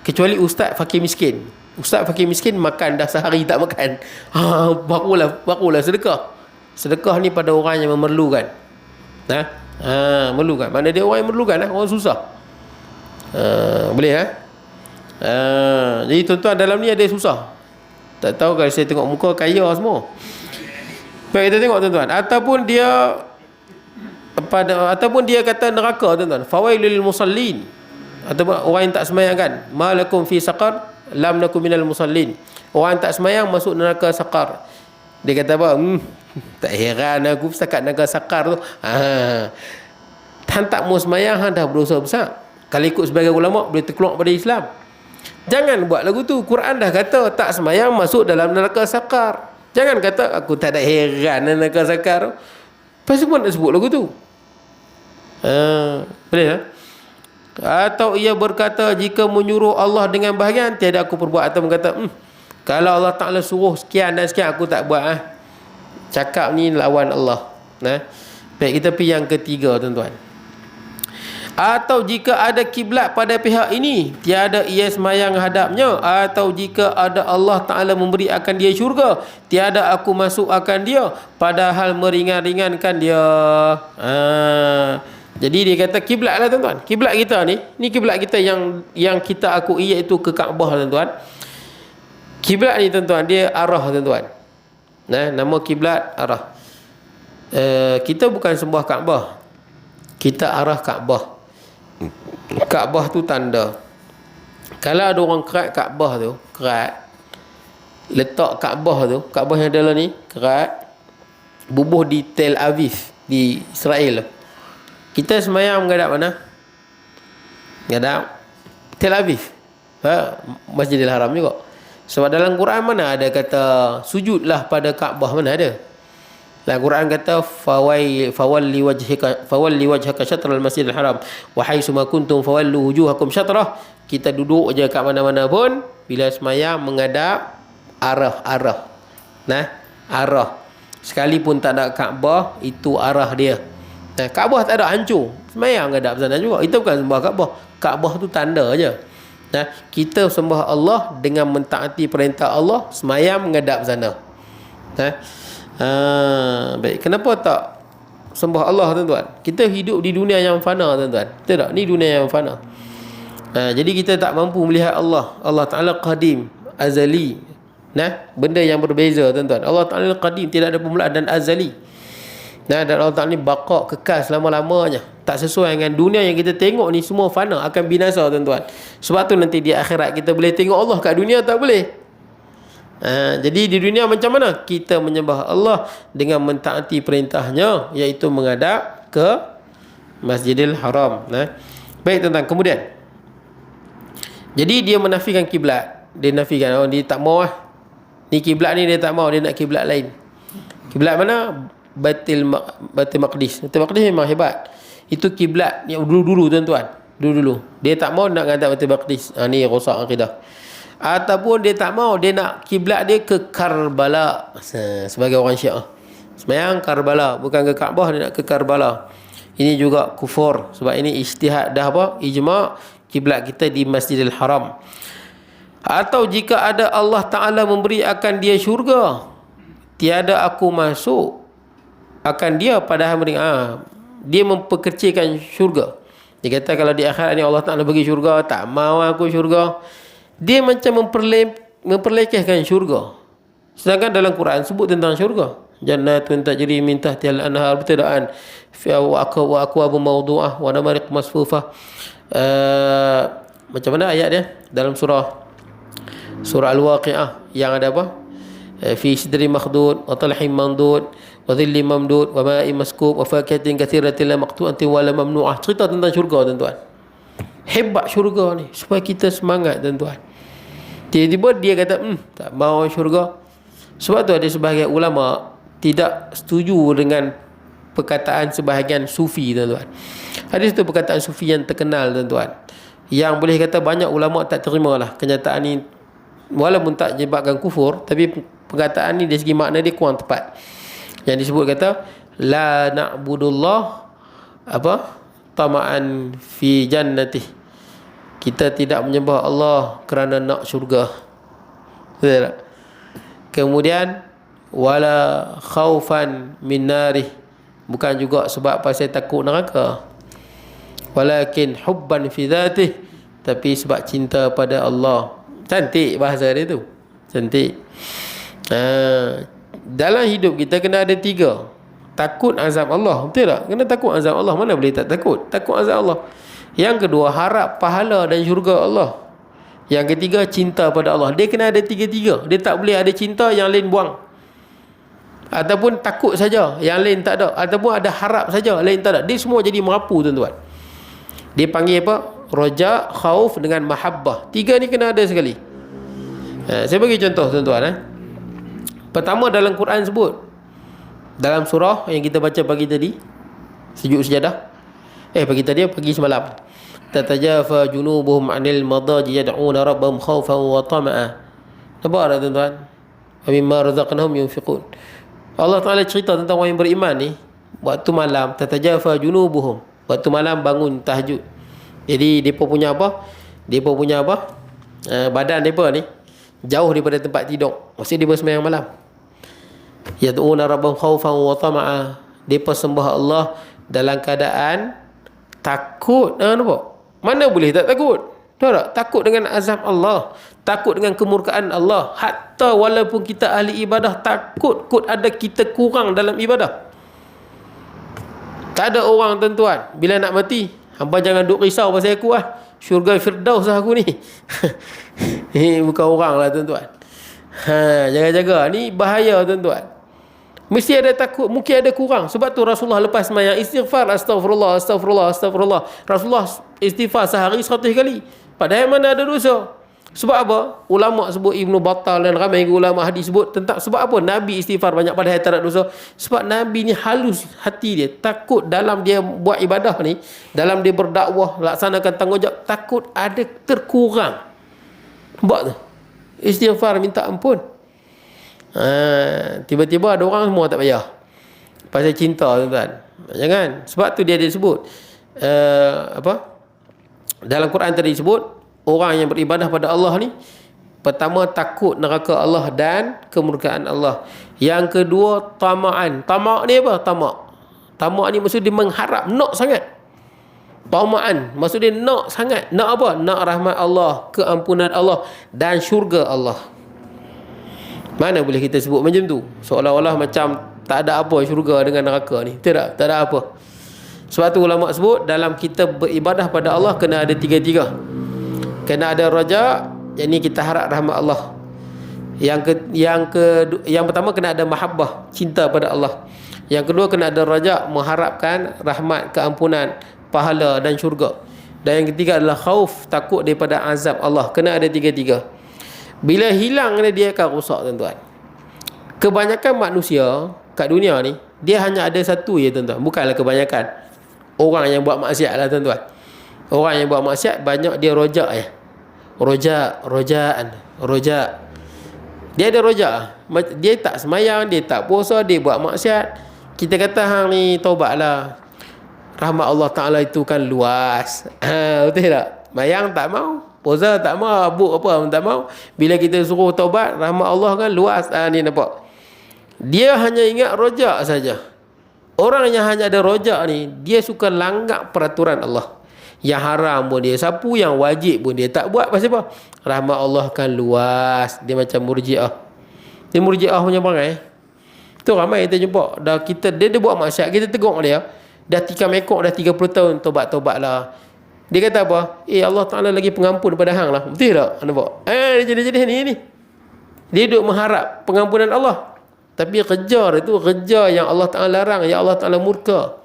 Kecuali ustaz fakir miskin. Ustaz fakir miskin makan dah sehari tak makan. Barulah sedekah. Sedekah ni pada orang yang memerlukan. Memerlukan. Mana dia orang yang memerlukan, orang susah. Boleh jadi tuan-tuan, dalam ni ada yang susah. Tak tahu, kalau saya tengok muka kaya semua. Baik, kita tengok, tuan-tuan. Ataupun dia kata neraka, tuan-tuan. Fawailul musallin. Ataupun orang yang tak sembahyang kan. Malakum fi saqar lam nakum minal musallin. Orang yang tak sembahyang masuk neraka saqar. Dia kata apa? Tak heran aku setakat neraka saqar tu. Han tak mau sembahyang, han dah berdosa besar. Kalau ikut sebagai ulama, boleh terkeluar pada Islam. Jangan buat lagu tu. Quran dah kata tak sembahyang masuk dalam neraka saqar. Jangan kata aku tak ada heran neraka saqar. Pasal pun nak sebut lagu tu. Boleh tak? Atau ia berkata, jika menyuruh Allah dengan bahagian, tiada aku perbuat. Atau berkata, kalau Allah Ta'ala suruh sekian dan sekian, aku tak buat. Cakap ni lawan Allah. Baik, kita pergi yang ketiga, tuan-tuan. Atau jika ada kiblat pada pihak ini, tiada ia semayang hadapnya. Atau jika ada Allah Ta'ala memberi akan dia syurga, tiada aku masuk akan dia, padahal meringan-ringankan dia. Jadi dia kata kiblat lah, tuan-tuan. Kiblat kita ni kiblat kita yang kita akui, iaitu ke Kaabah, tuan-tuan. Kiblat ni, tuan-tuan, dia arah, tuan-tuan. Nama kiblat arah. Kita bukan sembah Kaabah, kita arah Kaabah. Kaabah tu tanda. Kalau ada orang kerat Kaabah tu, letak Kaabah yang ada ni kerat, bubuh di Tel Aviv, di Israel. Kita semayang menghadap mana? Menghadap Tel Aviv. Masjidil Haram juga. Sebab dalam Quran mana ada kata sujudlah pada Kaabah, mana ada? Dalam Quran kata fawalli wajhaka syatral masjidil haram wa haitsu ma kuntum fawallu wujuhakum syatrah. Kita duduk je kat mana-mana pun, bila semayang menghadap arah. Arah. Sekalipun tak ada Kaabah, itu arah dia. Kaabah tak ada, hancur. Semayang menghadap sana juga. Itu bukan sembah Kaabah. Kaabah tu tanda je. Kita sembah Allah dengan mentaati perintah Allah, semayang menghadap sana. Baik, kenapa tak sembah Allah, tuan-tuan? Kita hidup di dunia yang fana, tuan-tuan. Betul tak? Ni dunia yang fana. Jadi kita tak mampu melihat Allah. Allah Ta'ala qadim, azali. Benda yang berbeza, tuan-tuan. Allah Ta'ala qadim, tidak ada permulaan, dan azali. Dan Allah Ta'ala ni baqa', kekal selama-lamanya. Tak sesuai dengan dunia yang kita tengok ni, semua fana, akan binasa, tuan-tuan. Sebab tu nanti di akhirat kita boleh tengok Allah, kat dunia tak boleh. Jadi di dunia macam mana? Kita menyembah Allah dengan mentaati perintahnya, iaitu menghadap ke Masjidil Haram. Baik, tuan-tuan, kemudian jadi dia menafikan kiblat. Dia nafikan, dia tak mau ni kiblat ni, dia tak mau, dia nak kiblat lain. Kiblat mana? Baitul Maqdis. Baitul Maqdis memang hebat. Itu kiblat yang dulu-dulu, tuan-tuan. Dulu-dulu dia tak mau nak menghadap Baitul Maqdis. Ni rosak akidah. Ataupun dia tak mau, dia nak kiblat dia ke Karbala. Sebagai orang Syiah, semayang Karbala, bukan ke Kaabah, dia nak ke Karbala. Ini juga kufur, sebab ini ijtihad dah ijma', kiblat kita di Masjidil Haram. Atau jika ada Allah Ta'ala memberi akan dia syurga, tiada aku masuk akan dia pada hari dia memperkecilkan syurga. Dia kata kalau di akhirat ni Allah Ta'ala bagi syurga, tak mau aku syurga. Dia macam memperlekehkan syurga. Sedangkan dalam Quran sebut tentang syurga. Jannatun tajri min tahtihal anhar, bertadaan fi aqwabu mawdu'ah wa namariq masfufah. Macam mana ayat dia dalam surah Al-Waqi'ah yang ada apa? Fi sidri makhdud wa talhim mandud wa dhilli mamdud wa ma'in maskub wa fakihatin katsiratin la maqtu'atin wa la mamnu'ah. Cerita tentang syurga, tuan-tuan. Hebat syurga ni, supaya kita semangat, tuan-tuan. Tiba-tiba dia kata tak mau syurga. Sebab tu ada sebahagian ulama tidak setuju dengan perkataan sebahagian sufi, tuan-tuan. Ada satu perkataan sufi yang terkenal, tuan-tuan, yang boleh kata banyak ulama tak terima lah kenyataan ni, walaupun tak menyebabkan kufur, tapi perkataan ni dari segi makna dia kurang tepat. Yang disebut kata la na'budullah tama'an fi jannatih. Kita tidak menyembah Allah kerana nak syurga. Betul tak? Kemudian wala khaufan min narih, bukan juga sebab pasal takut neraka. Walakin hubban fi dzatih, tapi sebab cinta pada Allah. Cantik bahasa dia tu, cantik. Dalam hidup kita kena ada 3. Takut azab Allah, betul tak? Kena takut azab Allah. Mana boleh tak takut? Takut azab Allah. Yang kedua, harap pahala dan syurga Allah. Yang ketiga, cinta pada Allah. Dia kena ada 3-3. Dia tak boleh ada cinta yang lain buang, ataupun takut saja yang lain tak ada, ataupun ada harap saja lain tak ada. Dia semua jadi merapu, tuan-tuan. Dia panggil apa? Raja, khauf dengan mahabbah. 3 ni kena ada sekali. Saya bagi contoh, tuan-tuan. Pertama dalam Quran sebut, dalam surah yang kita baca pagi tadi, sujud sejadah, pagi semalam, tatajafa junubuhum anil madaji yad'una rabbahum khaufan wa tama'a. Nampak tak, tuan-tuan? Wa mimma razaqnahum yunfiqun. Allah Ta'ala cerita tentang orang yang beriman ni, waktu malam, tatajafa junubuhum, waktu malam bangun tahajud. Jadi mereka punya apa? Badan mereka ni jauh daripada tempat tidur. Maksudnya dia bersembahyang malam. Yad'una rabbahum khaufan wa tama'a. Mereka sembah Allah dalam keadaan takut. Nampak? Mana boleh tak takut? Tahu tak? Takut dengan azab Allah, takut dengan kemurkaan Allah. Hatta walaupun kita ahli ibadah, takut ada kita kurang dalam ibadah. Tak ada orang, tuan-tuan, bila nak mati, hampa jangan duk risau pasal aku lah, syurga firdaus lah aku ni. Bukan orang lah, tuan-tuan. Jaga-jaga. Ni bahaya, tuan-tuan. Mesti ada takut, mungkin ada kurang. Sebab tu Rasulullah lepas semayang istighfar, astagfirullah, astagfirullah, astagfirullah. Rasulullah istighfar sehari 100 kali. Padahal mana ada dosa. Sebab apa? Ulama sebut, Ibnu Battal dan ramai ulama hadis sebut tentang sebab apa Nabi istighfar banyak padahal tak ada dosa. Sebab Nabi ni halus hati dia. Takut dalam dia buat ibadah ni, dalam dia berdakwah, laksanakan tanggungjawab, takut ada terkurang. Nampak tu? Istighfar, minta ampun. Tiba-tiba ada orang semua tak payah pasal cinta, tuan-tuan. Jangan. Sebab tu dia disebut dalam Quran tadi sebut, orang yang beribadah pada Allah ni, pertama takut neraka Allah dan kemurkaan Allah. Yang kedua tamaan. Tamak ni apa? Tamak ni maksud dia mengharap, nak sangat. Tamaan maksud dia nak sangat. Nak apa? Nak rahmat Allah, keampunan Allah dan syurga Allah. Mana boleh kita sebut macam tu? Seolah-olah macam tak ada apa syurga dengan neraka ni. Tak ada apa. Sebab tu ulama sebut, dalam kita beribadah pada Allah kena ada 3-3. Kena ada raja, yang ni kita harap rahmat Allah. Yang pertama kena ada mahabbah, cinta pada Allah. Yang kedua kena ada raja, mengharapkan rahmat, keampunan, pahala dan syurga. Dan yang ketiga adalah khauf, takut daripada azab Allah. Kena ada 3-3. Bila hilang dia akan rosak, tuan-tuan. Kebanyakan manusia kat dunia ni, dia hanya ada satu je, tuan-tuan. Bukanlah kebanyakan. Orang yang buat maksiat lah, tuan-tuan. Orang yang buat maksiat banyak dia rojak ya. Rojak. Dia ada rojak. Dia tak semayang, dia tak puasa, dia buat maksiat. Kita kata hang ni taubatlah. Rahmat Allah Ta'ala itu kan luas. Betul tak? Mayang tak mau, puasa tak mau, abuk apa pun tak mau. Bila kita suruh taubat, rahmat Allah kan luas. Ni nampak. Dia hanya ingat rojak saja. Orang yang hanya ada rojak ni, dia suka langgar peraturan Allah. Yang haram pun dia sapu, yang wajib pun dia tak buat. Pasal apa? Rahmat Allah kan luas. Dia macam murji'ah. Dia murji'ah punya perangai. Tu ramai kita jumpa. Dah dia buat maksiat, kita tegur dia. Dah tikam ekor dah 30 tahun, tobat-tobat lah. Dia kata apa? Allah Ta'ala lagi pengampun daripada hang lah. Betul tak? Nampak? Dia jadi ni. Dia duduk mengharap pengampunan Allah. Tapi kerja yang Allah Ta'ala larang, yang Allah Ta'ala murka.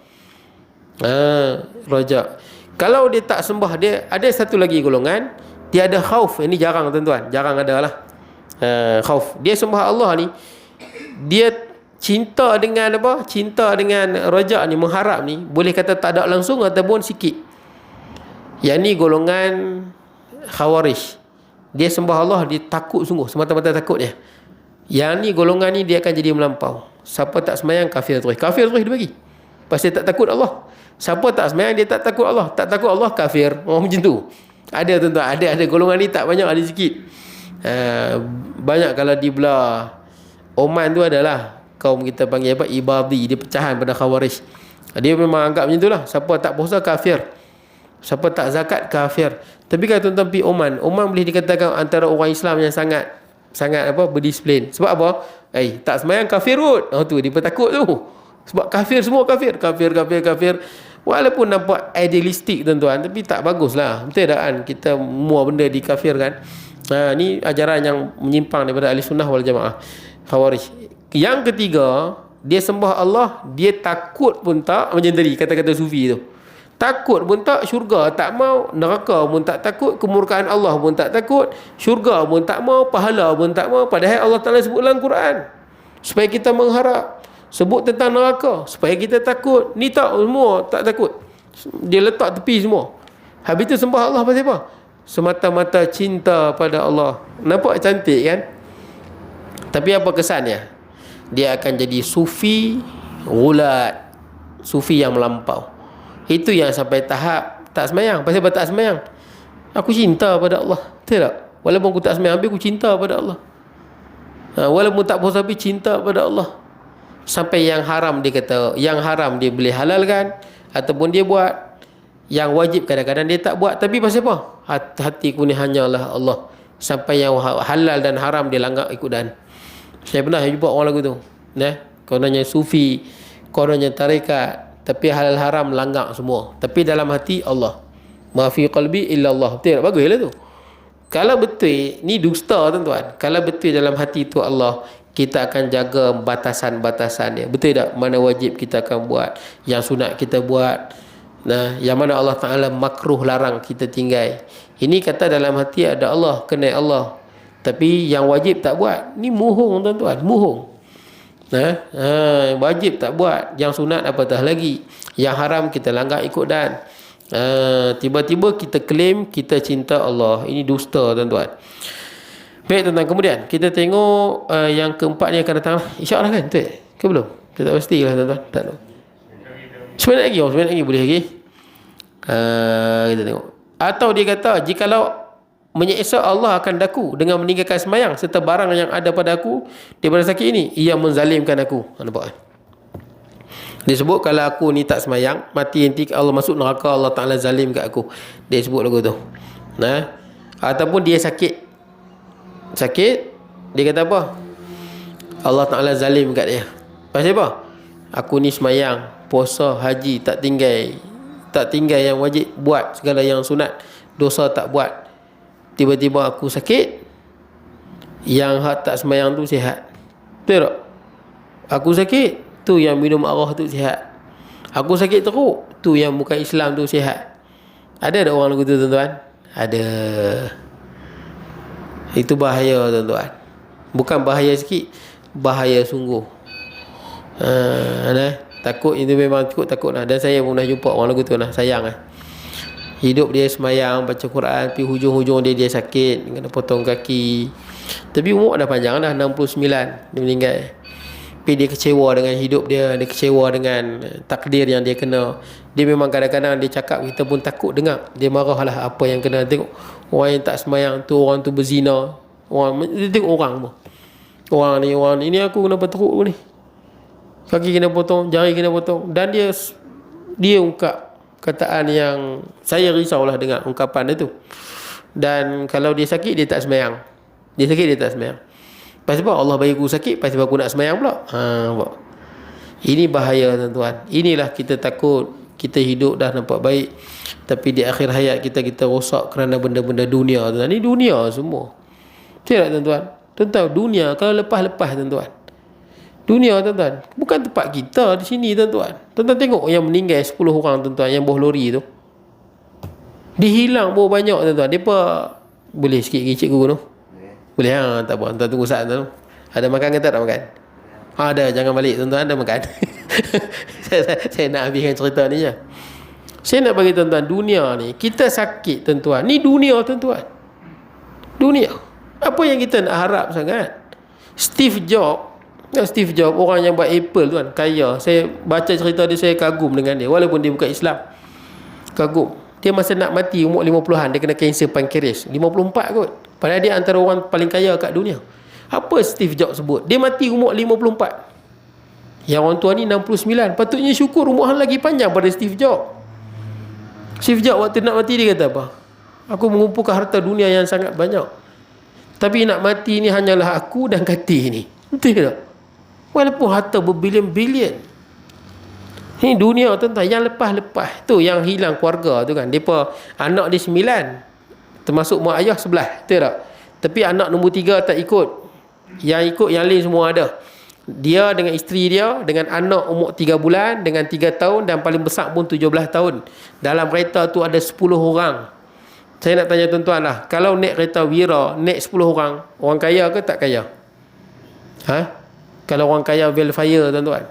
Rojak. Kalau dia tak sembah, dia ada satu lagi golongan, dia ada khauf. Ini jarang tuan-tuan, jarang ada lah. Khauf. Dia sembah Allah ni, dia cinta dengan apa? Cinta dengan rojak ni, mengharap ni, boleh kata tak ada langsung ataupun sikit. Yang ni golongan Khawarij. Dia sembah Allah, dia takut sungguh, semata-mata takut dia. Yang ni golongan ni dia akan jadi melampau. Siapa tak semayang, kafir terus. Kafir terus dia bagi. Pasal tak takut Allah. Siapa tak semayang, dia tak takut Allah. Tak takut Allah, kafir. Macam tu. Ada tuan-tuan. Ada golongan ni tak banyak, ada sikit. Banyak kalau di belah Oman tu adalah kaum kita panggil apa? Ibadi. Dia pecahan pada Khawarij. Dia memang anggap macam tu lah. Siapa tak puasa, kafir. Siapa tak zakat, kafir. Tapi kalau tuan-tuan pergi Oman boleh dikatakan antara orang Islam yang sangat berdisiplin. Sebab apa? Tak semayang, kafir kot. Tu dia takut tu. Sebab kafir, semua kafir. Walaupun nampak idealistik tuan-tuan, tapi tak bagus lah. Betul tak kan? Kita semua benda dikafirkan. Ni ajaran yang menyimpang daripada ahli sunnah wal jamaah, Khawarij. Yang ketiga, dia sembah Allah, dia takut pun tak, macam tadi kata-kata sufi tu. Takut pun tak, syurga tak mau, neraka pun tak takut, kemurkaan Allah pun tak takut, syurga pun tak mau, pahala pun tak mau. Padahal Allah Ta'ala sebut dalam Quran supaya kita mengharap. Sebut tentang neraka supaya kita takut. Ni tak, semua tak takut. Dia letak tepi semua. Habis tu sembah Allah pasal apa? Semata-mata cinta pada Allah. Nampak cantik kan? Tapi apa kesannya? Dia akan jadi sufi gulat, sufi yang melampau. Itu yang sampai tahap tak semayang. Pasal apa tak semayang? Aku cinta pada Allah. Betul tak? Walaupun aku tak semayang, habis aku cinta pada Allah. Walaupun tak puasa, habis cinta pada Allah. Sampai yang haram dia kata, yang haram dia boleh halalkan ataupun dia buat. Yang wajib kadang-kadang dia tak buat. Tapi pasal apa? Hatiku ni hanyalah Allah. Sampai yang halal dan haram dia langgar ikut dan. Saya pernah jumpa orang lagu tu. Kononnya sufi, kononnya tarekat, tapi halal haram langgar semua. Tapi dalam hati Allah. Ma fi qalbi illa Allah. Betul tak? Baguslah tu. Kalau betul, ni dusta tuan-tuan. Kalau betul dalam hati tu Allah, kita akan jaga batasan-batasan dia. Betul tak? Mana wajib kita akan buat, yang sunat kita buat. Yang mana Allah Ta'ala makruh larang kita tinggal. Ini kata dalam hati ada Allah, kenal Allah. Tapi yang wajib tak buat. Ni muhung tuan-tuan, muhung. Wajib tak buat, yang sunat apatah lagi, yang haram kita langgar ikut dan. Tiba-tiba kita claim kita cinta Allah. Ini dusta tuan-tuan. Baik tuan-tuan, kemudian kita tengok yang keempat ni akan datang. InsyaAllah kan? Betul ke belum? Kita tak pasti lah tuan-tuan. Tak tahu. Sebenarnya lagi boleh lagi. Kita tengok. Atau dia kata, jikalau menyeksa Allah akan daku dengan meninggalkan semayang serta barang yang ada pada aku daripada sakit ini, ia menzalimkan aku. Nampak kan? Dia sebut kalau aku ni tak semayang, mati nanti Allah masuk neraka, Allah Ta'ala zalim kat aku. Dia sebut lagu tu. Ataupun dia sakit, dia kata apa? Allah Ta'ala zalim kat dia. Pasal apa? Aku ni semayang, puasa, haji, tak tinggal yang wajib, buat segala yang sunat, dosa tak buat. Tiba-tiba aku sakit, yang tak semayang tu sihat. Betul tak? Aku sakit, tu yang minum arwah tu sihat. Aku sakit teruk, tu yang bukan Islam tu sihat. Ada tak orang lagu tu tuan-tuan? Ada. Itu bahaya tuan-tuan. Bukan bahaya sikit, bahaya sungguh. Takut itu memang takut lah. Dan saya pun dah jumpa orang lagu tu lah. Sayang lah. Hidup dia semayang, baca Quran, tapi hujung-hujung dia sakit, kena potong kaki. Tapi umur dah panjang dah, 69 dia meninggal. Tapi dia kecewa dengan hidup dia kecewa dengan takdir yang dia kena. Dia memang kadang-kadang dia cakap, kita pun takut dengar. Dia marah lah apa yang kena. Tengok orang yang tak semayang tu, orang tu berzina. Dia tengok orang pun. Orang ni, ini aku kenapa teruk ni? Kaki kena potong, jari kena potong. Dan dia ungkap kataan yang saya risaulah dengan ungkapan itu. Dan kalau dia sakit, dia tak sembahyang. Dia sakit, dia tak sembahyang. Pasal apa? Allah bagi aku sakit, pasal aku nak sembahyang pula. Ini bahaya tuan-tuan. Inilah kita takut kita hidup dah nampak baik, tapi di akhir hayat kita rosak kerana benda-benda dunia tuan. Ini dunia semua. Tidak tuan-tuan? Tuan-tuan, dunia kalau lepas-lepas tuan-tuan. Dunia tuan-tuan, bukan tempat kita di sini tuan-tuan. Tuan-tuan tengok yang meninggal 10 orang tuan-tuan yang bawah lori tu. Dihilang berapa banyak tuan-tuan. Depa boleh sikit lagi cikgu tu? Boleh tak apa. Tuan tunggu saat tu. Ada makan ke tak nak makan? Ada, jangan balik tuan-tuan, ada makan. saya nak habiskan cerita ni je. Saya nak bagi tuan-tuan, dunia ni kita sakit tuan-tuan. Ni dunia tuan-tuan. Dunia. Apa yang kita nak harap sangat? Steve Jobs, orang yang buat Apple tuan, kaya. Saya baca cerita dia, saya kagum dengan dia. Walaupun dia bukan Islam, kagum. Dia masa nak mati umur 50-an, dia kena kanser pankreas. 54 kot. Padahal dia antara orang paling kaya kat dunia. Apa Steve Jobs sebut? Dia mati umur 54. Yang orang tua ni 69. Patutnya syukur umur hang lagi panjang pada Steve Jobs. Steve Jobs waktu nak mati dia kata apa? Aku mengumpulkan harta dunia yang sangat banyak, tapi nak mati ni hanyalah aku dan Kati ni. Betul tak? Walaupun harta berbilion-bilion. Ni dunia tuan-tuan yang lepas-lepas tu, yang hilang keluarga tu kan. Depa anak dia 9, termasuk mak ayah 11, betul tak? Tapi anak nombor 3 tak ikut. Yang ikut yang lain semua ada. Dia dengan isteri dia, dengan anak umur 3 bulan, dengan 3 tahun, dan paling besar pun 17 tahun. Dalam kereta tu ada 10 orang. Saya nak tanya tuan-tuan lah, kalau naik kereta Wira, naik 10 orang, orang kaya ke tak kaya? Kalau orang kaya Velfire tuan-tuan.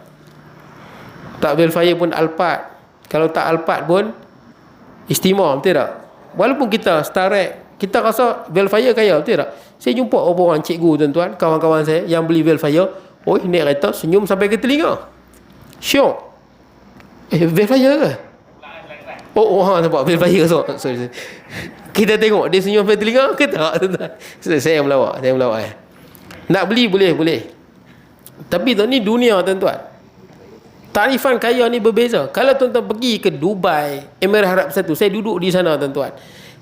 Tak Velfire pun Alphard. Kalau tak Alphard pun Istimor, betul tak? Walaupun kita Starrett, kita rasa Velfire kaya, betul tak? Saya jumpa orang cikgu tuan-tuan, kawan-kawan saya yang beli Velfire, naik kereta senyum sampai ke telinga. Syok. Velfire ke? Nampak Velfire so. Sorry. Kita tengok dia senyum sampai telinga ke tak tuan-tuan? Saya melawak. Nak beli boleh. Tapi tu ni dunia tuan-tuan. Tarifan kaya ni berbeza. Kalau tuan-tuan pergi ke Dubai, Emirat Arab Bersatu, saya duduk di sana tuan-tuan.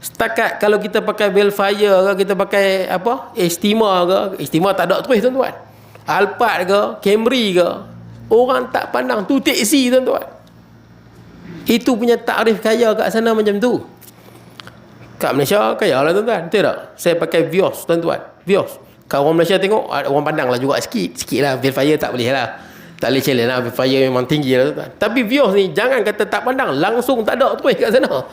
Setakat kalau kita pakai Velfire ke, kita pakai apa? Estima tak ada terus tuan-tuan. Alphard ke, Camry ke, orang tak pandang tu teksi tuan-tuan. Itu punya takrif kaya kat sana macam tu. Kat Malaysia kaya lah tuan-tuan, betul tak? Saya pakai Vios tuan-tuan, Vios. Kalau orang Malaysia tengok, orang pandang lah juga sikit lah. Velfire tak boleh lah, tak boleh challenge lah. Velfire memang tinggi lah tuan-tuan. Tapi Vios ni jangan kata tak pandang, langsung tak ada terus kat sana.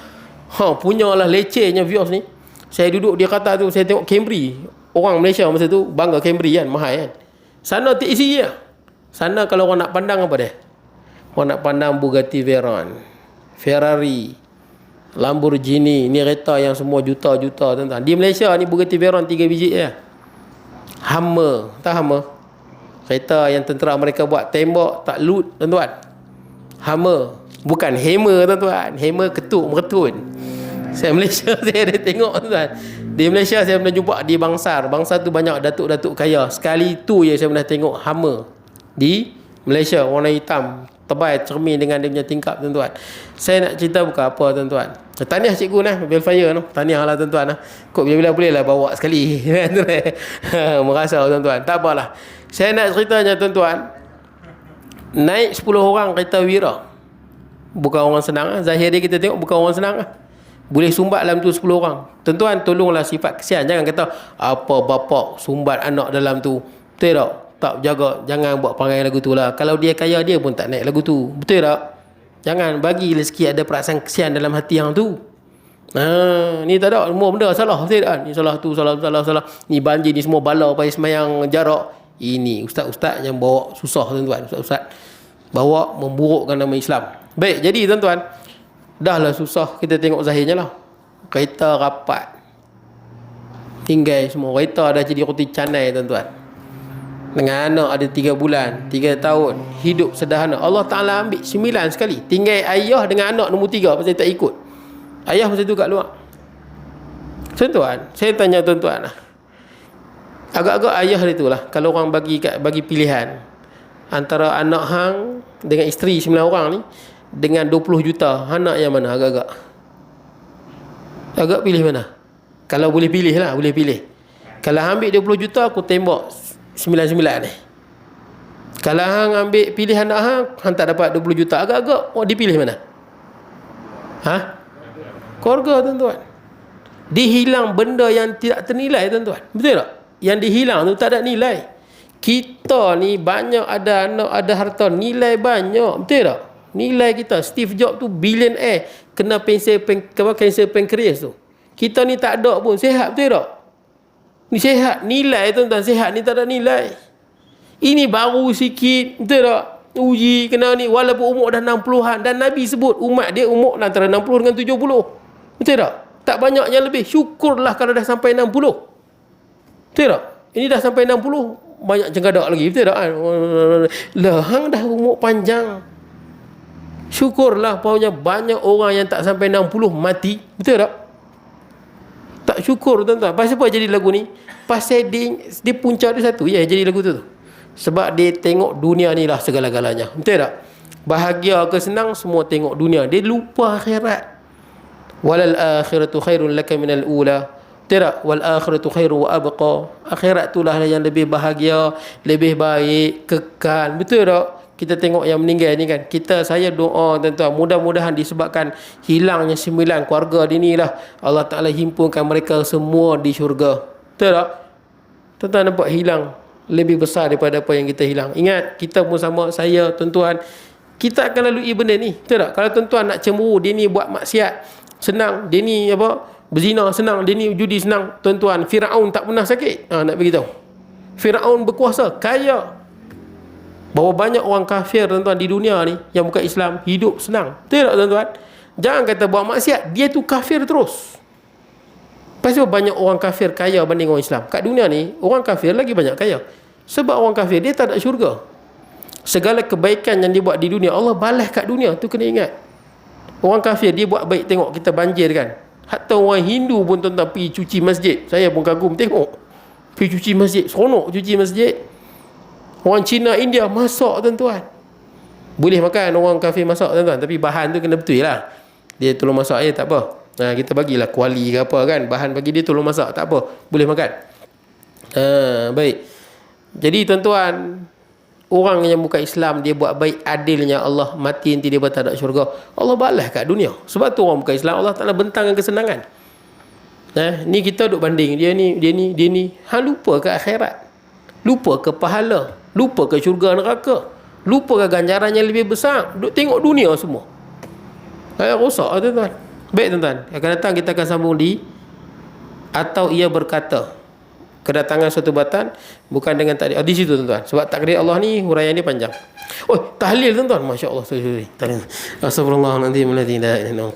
Punyalah lecehnya Vios ni. Saya duduk di kata tu, saya tengok Camry. Orang Malaysia masa tu bangga Camry kan, mahal kan. Sana TC je. Sana kalau orang nak pandang apa dia? Orang nak pandang Bugatti Veyron, Ferrari, Lamborghini. Ni kereta yang semua juta-juta tuan-tuan. Di Malaysia ni Bugatti Veyron 3 biji je. Hummer, tak Hummer? Kereta yang tentera mereka buat tembak tak loot tuan-tuan. Hummer, bukan hammer tuan-tuan. Hammer ketuk meretun. Saya Malaysia saya ada tengok tuan. Di Malaysia saya pernah jumpa di Bangsar. Bangsar tu banyak datuk-datuk kaya. Sekali tu je saya pernah tengok Hummer di Malaysia, warna hitam, tebal, cermin dengan dia punya tingkap tuan-tuan. Saya nak cerita bukan apa tuan-tuan. Tahniah cikgu nah, Velfire tu. Tahniah lah tuan-tuan. Kok bila-bila boleh lah bawa sekali. Merasa tuan-tuan. Tak apalah. Saya nak ceritanya tuan-tuan. Naik 10 orang kereta Wira. Bukan orang senang. Zahir dia kita tengok bukan orang senang. Boleh sumbat dalam tu 10 orang. Tuan-tuan tolonglah sifat kesian. Jangan kata apa bapak sumbat anak dalam tu. Betul tak? Tak jaga. Jangan buat perangai lagu tu lah. Kalau dia kaya dia pun tak naik lagu tu. Betul tak? Jangan bagi sikit ada perasaan kesian dalam hati yang tu. Ni tak ada. Semua benda salah. Betul tak? Ni salah tu, salah. Ni banjir ni semua bala payah semayang jarak. Ini ustaz-ustaz yang bawa susah tuan-tuan. Ustaz-ustaz bawa memburukkan nama Islam. Baik, jadi tuan-tuan, dah lah susah kita tengok zahirnya lah. Kereta rapat, tinggal semua. Kereta dah jadi roti canai tuan-tuan. Dengan anak ada 3 bulan, 3 tahun, hidup sederhana. Allah Ta'ala ambil 9 sekali. Tinggal ayah dengan anak nombor 3 pasal tak ikut. Ayah masa tu kat luar. Tuan-tuan, saya tanya tuan-tuan lah. Agak-agak ayah dia tu lah, kalau orang bagi pilihan, antara anak hang dengan isteri 9 orang ni dengan 20 juta, hang nak yang mana agak-agak? Agak pilih mana? Kalau boleh pilih lah, boleh pilih. Kalau hang ambil 20 juta, aku tembak 99 ni. Kalau hang ambil pilih anak hang tak dapat 20 juta, agak-agak dipilih mana? Keluarga, tuan-tuan. Dihilang benda yang tidak ternilai, tuan-tuan. Betul tak? Yang dihilang tu tak ada nilai. Kita ni banyak ada anak, ada harta, nilai banyak. Betul tak? Nilai kita. Steve Jobs tu billionaire, kena kanser pankreas tu. Kita ni tak ada pun, sihat, betul tak? Ni sihat, nilai, tuan-tuan. Sihat ni tak ada nilai. Ini baru sikit, betul tak? Uji kena ni, walaupun umur dah 60-an. Dan Nabi sebut umat dia umur antara 60 dengan 70. Betul tak? Tak banyak yang lebih. Syukurlah kalau dah sampai 60. Betul tak? Ini dah sampai 60, banyak cenggadak lagi. Betul tak? Lah, hang dah umur panjang. Syukurlah, paunya banyak orang yang tak sampai 60 mati. Betul tak? Tak syukur, tuan-tuan. Pasal apa jadi lagu ni? Pasal dia punca dia satu. Ya, jadi lagu tu. Sebab dia tengok dunia ni lah segala-galanya. Betul tak? Bahagia ke senang, semua tengok dunia. Dia lupa akhirat. Walal akhiratu khairun laka minal ula. Tidak, wal akhiratu khairu wa abqa. Akhirat itulah yang lebih bahagia, lebih baik, kekal. Betul tak? Kita tengok yang meninggal ni kan. Saya doa, tuan-tuan, mudah-mudahan disebabkan hilangnya 9 keluarga di ni lah, Allah Ta'ala himpunkan mereka semua di syurga. Betul tak? Tuan-tuan nampak hilang lebih besar daripada apa yang kita hilang. Ingat, kita pun sama, saya, tuan-tuan, kita akan lalui benda ni. Betul tak? Kalau tuan-tuan nak cemburu, dia ni buat maksiat senang, dia ni berzina senang, dia ni judi senang. Tuan-tuan, Firaun tak pernah sakit. Nak beritahu, Firaun berkuasa, kaya. Bahawa banyak orang kafir, tuan-tuan, di dunia ni yang bukan Islam, hidup senang. Betul tak, tuan-tuan? Jangan kata buat maksiat, dia tu kafir terus. Pasal banyak orang kafir kaya banding orang Islam. Kat dunia ni, orang kafir lagi banyak kaya. Sebab orang kafir, dia tak ada syurga. Segala kebaikan yang dia buat di dunia, Allah balas kat dunia. Tu kena ingat. Orang kafir, dia buat baik, tengok kita banjir kan. Hatta orang Hindu pun, tuan-tuan, pergi cuci masjid. Saya pun kagum tengok. Pergi cuci masjid, seronok cuci masjid. Orang Cina, India masak, tuan-tuan. Boleh makan orang kafir masak, tuan-tuan. Tapi bahan tu kena betul lah. Dia tolong masak tak apa. Kita bagilah kuali ke apa kan. Bahan bagi dia tolong masak, tak apa. Boleh makan. Baik. Jadi, tuan-tuan, orang yang bukan Islam, dia buat baik, adilnya Allah, mati nanti dia tak ada syurga, Allah balas kat dunia. Sebab tu orang bukan Islam, Allah Ta'ala bentangkan kesenangan. Ni kita duk banding, dia ni. Lupa ke akhirat, lupa ke pahala, lupa ke syurga neraka, lupa ke ganjaran yang lebih besar. Duk tengok dunia semua. Rosak, tuan-tuan. Baik, tuan-tuan, akan datang kita akan sambung di atau ia berkata. Kedatangan suatu batan bukan dengan takdir. Di situ, tuan-tuan. Sebab takdir Allah ni huraian dia panjang. Tahlil, tuan-tuan. Masya-Allah. Astagfirullahaladzim.